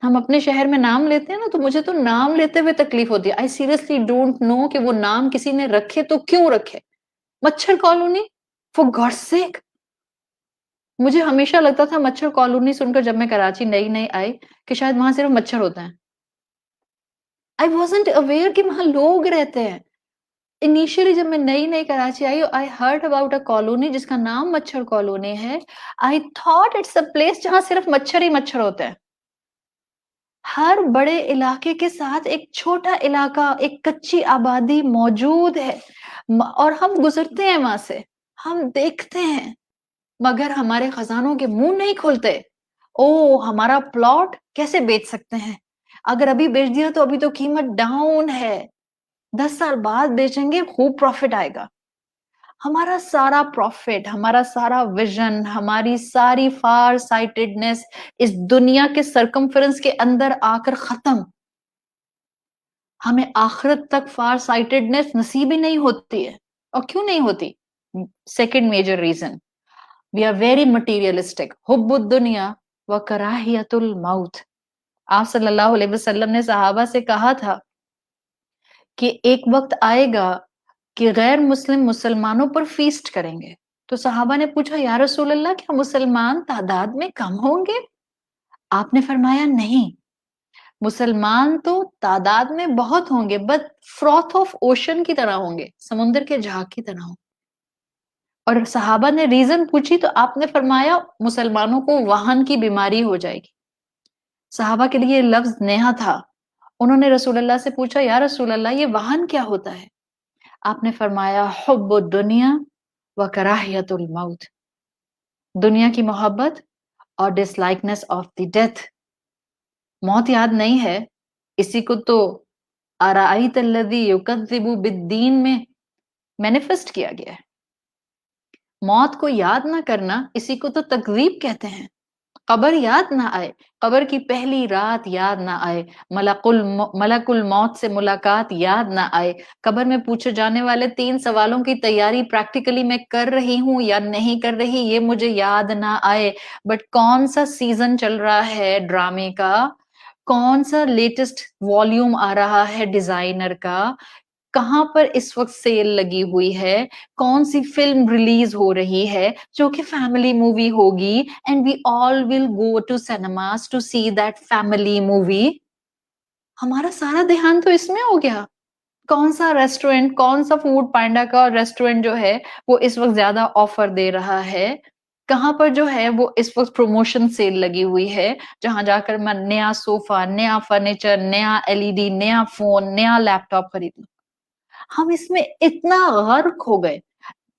ہم اپنے شہر میں نام لیتے ہیں نا، تو مجھے تو نام لیتے ہوئے تکلیف ہوتی ہے. آئی سیریسلی ڈونٹ نو کہ وہ نام کسی نے رکھے تو کیوں رکھے. مچھر کالونی، فور گاڈ سیک. مجھے ہمیشہ لگتا تھا مچھر کالونی سن کر، جب میں کراچی نئی آئی، کہ شاید وہاں صرف مچھر ہوتے ہیں. I wasn't aware کہ وہاں لوگ رہتے ہیں. انیشیلی جب میں نئی کراچی آئی، I heard about a colony جس کا نام مچھر کالونی ہے. I thought it's a place جہاں صرف مچھر ہی مچھر ہوتے ہیں. ہر بڑے علاقے کے ساتھ ایک چھوٹا علاقہ، ایک کچی آبادی موجود ہے، اور ہم گزرتے ہیں وہاں سے، ہم دیکھتے ہیں، مگر ہمارے خزانوں کے منہ نہیں کھولتے. او ہمارا پلاٹ کیسے بیچ سکتے ہیں؟ اگر ابھی بیچ دیا تو ابھی تو قیمت ڈاؤن ہے، 10 سال بعد بیچیں گے خوب پروفٹ آئے گا. ہمارا سارا پروفٹ، ہمارا سارا ویژن، ہماری ساری فار سائٹڈنس اس دنیا کے سرکمفرنس کے اندر آ کر ختم. ہمیں آخرت تک فار سائٹڈنس نصیب ہی نہیں ہوتی ہے. اور کیوں نہیں ہوتی؟ Second major reason, we are very materialistic. حب الدنیا و کراہیت الموت. آپ صلی اللہ علیہ وسلم نے صحابہ سے کہا تھا کہ ایک وقت آئے گا کہ غیر مسلم مسلمانوں پر فیسٹ کریں گے. تو صحابہ نے پوچھا یا رسول اللہ کیا مسلمان تعداد میں کم ہوں گے؟ آپ نے فرمایا نہیں، مسلمان تو تعداد میں بہت ہوں گے بٹ فروتھ آف اوشن کی طرح ہوں گے، سمندر کے جھاگ کی طرح ہوں گے۔ اور صحابہ نے ریزن پوچھی تو آپ نے فرمایا مسلمانوں کو وہن کی بیماری ہو جائے گی۔ صحابہ کے لیے لفظ نیا تھا، انہوں نے رسول اللہ سے پوچھا یا رسول اللہ یہ وہن کیا ہوتا ہے؟ آپ نے فرمایا حب الدنیا و کراہیت الموت، دنیا کی محبت اور ڈس لائکنس آف دی ڈیتھ۔ موت یاد نہیں ہے، اسی کو تو ارائیت الذی یکذب بالدین میں مینیفیسٹ کیا گیا ہے۔ موت کو یاد نہ کرنا اسی کو تو تکذیب کہتے ہیں۔ قبر یاد نہ آئے، قبر کی پہلی رات یاد نہ آئے، ملک الموت سے ملاقات یاد نہ آئے، قبر میں پوچھے جانے والے 3 سوالوں کی تیاری پریکٹیکلی میں کر رہی ہوں یا نہیں کر رہی یہ مجھے یاد نہ آئے، بٹ کون سا سیزن چل رہا ہے ڈرامے کا، کون سا لیٹسٹ والیوم آ رہا ہے ڈیزائنر کا، کہاں پر اس وقت سیل لگی ہوئی ہے، کون سی فلم ریلیز ہو رہی ہے جو کہ فیملی مووی ہوگی، and we all will go to cinemas to see that family movie. ہمارا سارا دھیان تو اس میں ہو گیا، کون سا ریسٹورینٹ، کون سا فوڈ پانڈا کا ریسٹورینٹ جو ہے وہ اس وقت زیادہ آفر دے رہا ہے، کہاں پر جو ہے وہ اس وقت پروموشن سیل لگی ہوئی ہے جہاں جا کر میں نیا صوفہ، نیا فرنیچر، نیا LED، نیا فون، نیا لیپ ٹاپ خرید لوں۔ ہم اس میں اتنا غرق ہو گئے۔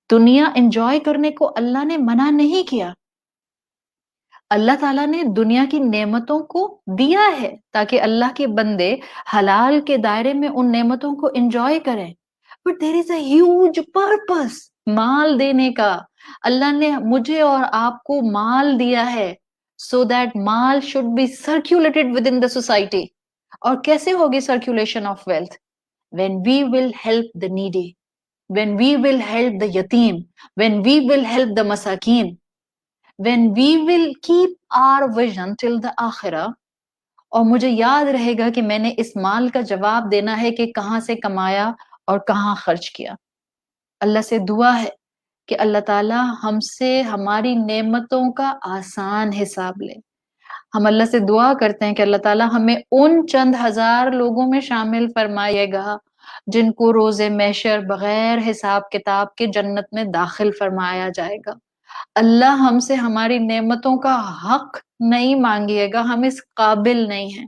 دنیا انجوائے کرنے کو اللہ نے منع نہیں کیا، اللہ تعالیٰ نے دنیا کی نعمتوں کو دیا ہے تاکہ اللہ کے بندے حلال کے دائرے میں ان نعمتوں کو انجوائے کریں، but there is a huge purpose مال دینے کا۔ اللہ نے مجھے اور آپ کو مال دیا ہے سو دیٹ مال should be circulated within the society. اور کیسے ہوگی circulation of wealth? when we will help the needy, when we will help the yatim, when we will help the masakin, when we will keep our vision till the akhirah۔ اور مجھے یاد رہے گا کہ میں نے اس مال کا جواب دینا ہے کہ کہاں سے کمایا اور کہاں خرچ کیا۔ اللہ سے دعا ہے کہ اللہ تعالی ہم سے ہماری نعمتوں کا آسان حساب لے۔ ہم اللہ سے دعا کرتے ہیں کہ اللہ تعالیٰ ہمیں ان چند ہزار لوگوں میں شامل فرمائے گا جن کو روز محشر بغیر حساب کتاب کے جنت میں داخل فرمایا جائے گا۔ اللہ ہم سے ہماری نعمتوں کا حق نہیں مانگیے گا، ہم اس قابل نہیں ہیں۔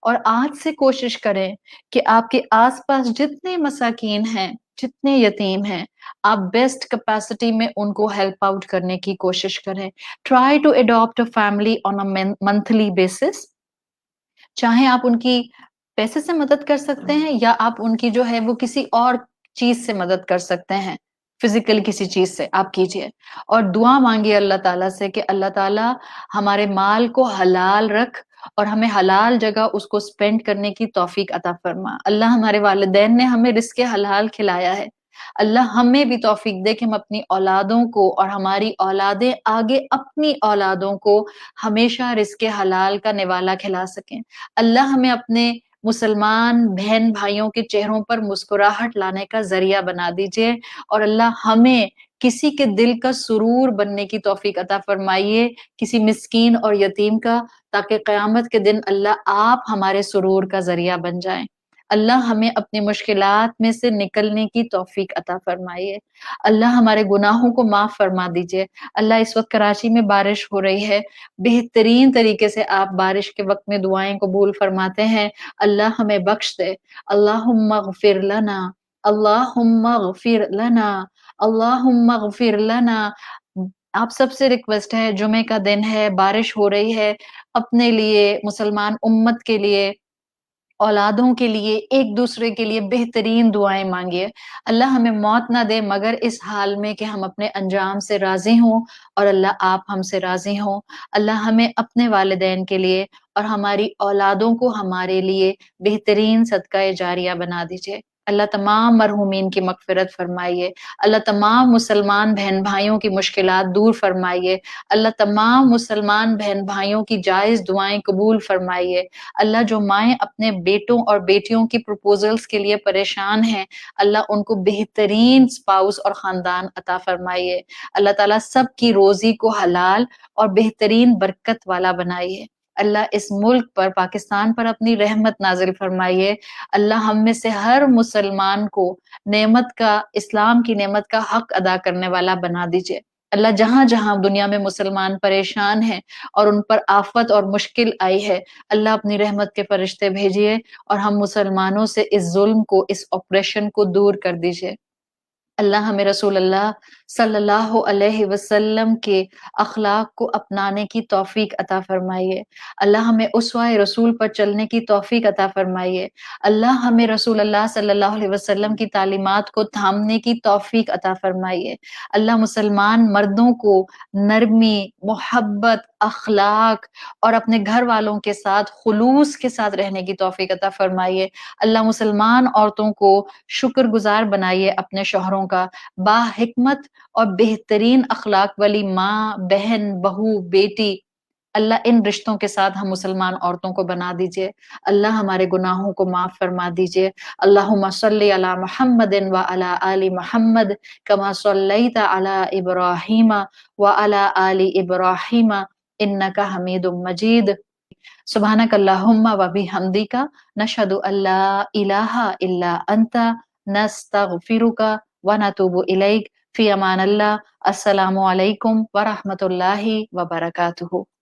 اور آج سے کوشش کریں کہ آپ کے آس پاس جتنے مساکین ہیں، جتنے یتیم ہیں، آپ بیسٹ کیپیسٹی میں ان کو ہیلپ آؤٹ کرنے کی کوشش کریں۔ Try to adapt a family on a monthly basis, چاہے آپ ان کی پیسے سے مدد کر سکتے ہیں یا آپ ان کی جو ہے وہ کسی اور چیز سے مدد کر سکتے ہیں، فزیکل کسی چیز سے آپ کیجئے، اور دعا مانگیے اللہ تعالیٰ سے کہ اللہ تعالیٰ ہمارے مال کو حلال رکھ اور ہمیں حلال جگہ اس کو سپینڈ کرنے کی توفیق عطا فرما۔ اللہ ہمارے والدین نے ہمیں رزق حلال کھلایا ہے، اللہ ہمیں بھی توفیق دے کہ ہم اپنی اولادوں کو اور ہماری اولادیں آگے اپنی اولادوں کو ہمیشہ رزق حلال کا نوالا کھلا سکیں۔ اللہ ہمیں اپنے مسلمان بہن بھائیوں کے چہروں پر مسکراہٹ لانے کا ذریعہ بنا دیجئے، اور اللہ ہمیں کسی کے دل کا سرور بننے کی توفیق عطا فرمائیے، کسی مسکین اور یتیم کا، تاکہ قیامت کے دن اللہ آپ ہمارے سرور کا ذریعہ بن جائیں۔ اللہ ہمیں اپنی مشکلات میں سے نکلنے کی توفیق عطا فرمائیے۔ اللہ ہمارے گناہوں کو معاف فرما دیجئے۔ اللہ اس وقت کراچی میں بارش ہو رہی ہے، بہترین طریقے سے آپ بارش کے وقت میں دعائیں قبول فرماتے ہیں۔ اللہ ہمیں بخش دے۔ اللہم اغفر لنا، اللہم اغفر لنا، اللہم اغفر لنا۔ آپ سب سے ریکویسٹ ہے، جمعے کا دن ہے، بارش ہو رہی ہے، اپنے لیے، مسلمان امت کے لیے، اولادوں کے لیے، ایک دوسرے کے لیے بہترین دعائیں مانگیے۔ اللہ ہمیں موت نہ دے مگر اس حال میں کہ ہم اپنے انجام سے راضی ہوں، اور اللہ آپ ہم سے راضی ہوں۔ اللہ ہمیں اپنے والدین کے لیے اور ہماری اولادوں کو ہمارے لیے بہترین صدقہ جاریہ بنا دیجئے۔ اللہ تمام مرحومین کی مغفرت فرمائیے، اللہ تمام مسلمان بہن بھائیوں کی مشکلات دور فرمائیے، اللہ تمام مسلمان بہن بھائیوں کی جائز دعائیں قبول فرمائیے۔ اللہ جو مائیں اپنے بیٹوں اور بیٹیوں کی پروپوزلز کے لیے پریشان ہیں، اللہ ان کو بہترین سپاؤس اور خاندان عطا فرمائیے۔ اللہ تعالیٰ سب کی روزی کو حلال اور بہترین برکت والا بنائیے۔ اللہ اس ملک پر، پاکستان پر اپنی رحمت نازل فرمائیے۔ اللہ ہم میں سے ہر مسلمان کو نعمت کا، اسلام کی نعمت کا حق ادا کرنے والا بنا دیجئے۔ اللہ جہاں جہاں دنیا میں مسلمان پریشان ہیں اور ان پر آفت اور مشکل آئی ہے، اللہ اپنی رحمت کے فرشتے بھیجئے اور ہم مسلمانوں سے اس ظلم کو، اس آپریشن کو دور کر دیجئے۔ اللہ ہمیں رسول اللہ صلی اللہ علیہ وسلم کے اخلاق کو اپنانے کی توفیق عطا فرمائیے۔ اللہ ہمیں اسوہ رسول پر چلنے کی توفیق عطا فرمائیے۔ اللہ ہمیں رسول اللہ صلی اللہ علیہ وسلم کی تعلیمات کو تھامنے کی توفیق عطا فرمائیے۔ اللہ مسلمان مردوں کو نرمی، محبت، اخلاق اور اپنے گھر والوں کے ساتھ خلوص کے ساتھ رہنے کی توفیق عطا فرمائیے۔ اللہ مسلمان عورتوں کو شکر گزار بنائیے اپنے شوہروں کا، با حکمت اور بہترین اخلاق والی ماں، بہن، بہو، بیٹی، اللہ ان رشتوں کے ساتھ ہم مسلمان عورتوں کو بنا دیجئے۔ اللہ ہمارے گناہوں کو معاف فرما دیجئے۔ اللہم صلی علی محمد وعلی آل محمد کما صلیت علی ابراہیم وعلی آل ابراہیم انک حمید مجید۔ سبحانک اللہم وبحمدک نشہد ان لا الہ الا انت نستغفرک ونتوب الیک۔ فی امان اللہ۔ السلام علیکم ورحمۃ اللہ وبرکاتہ۔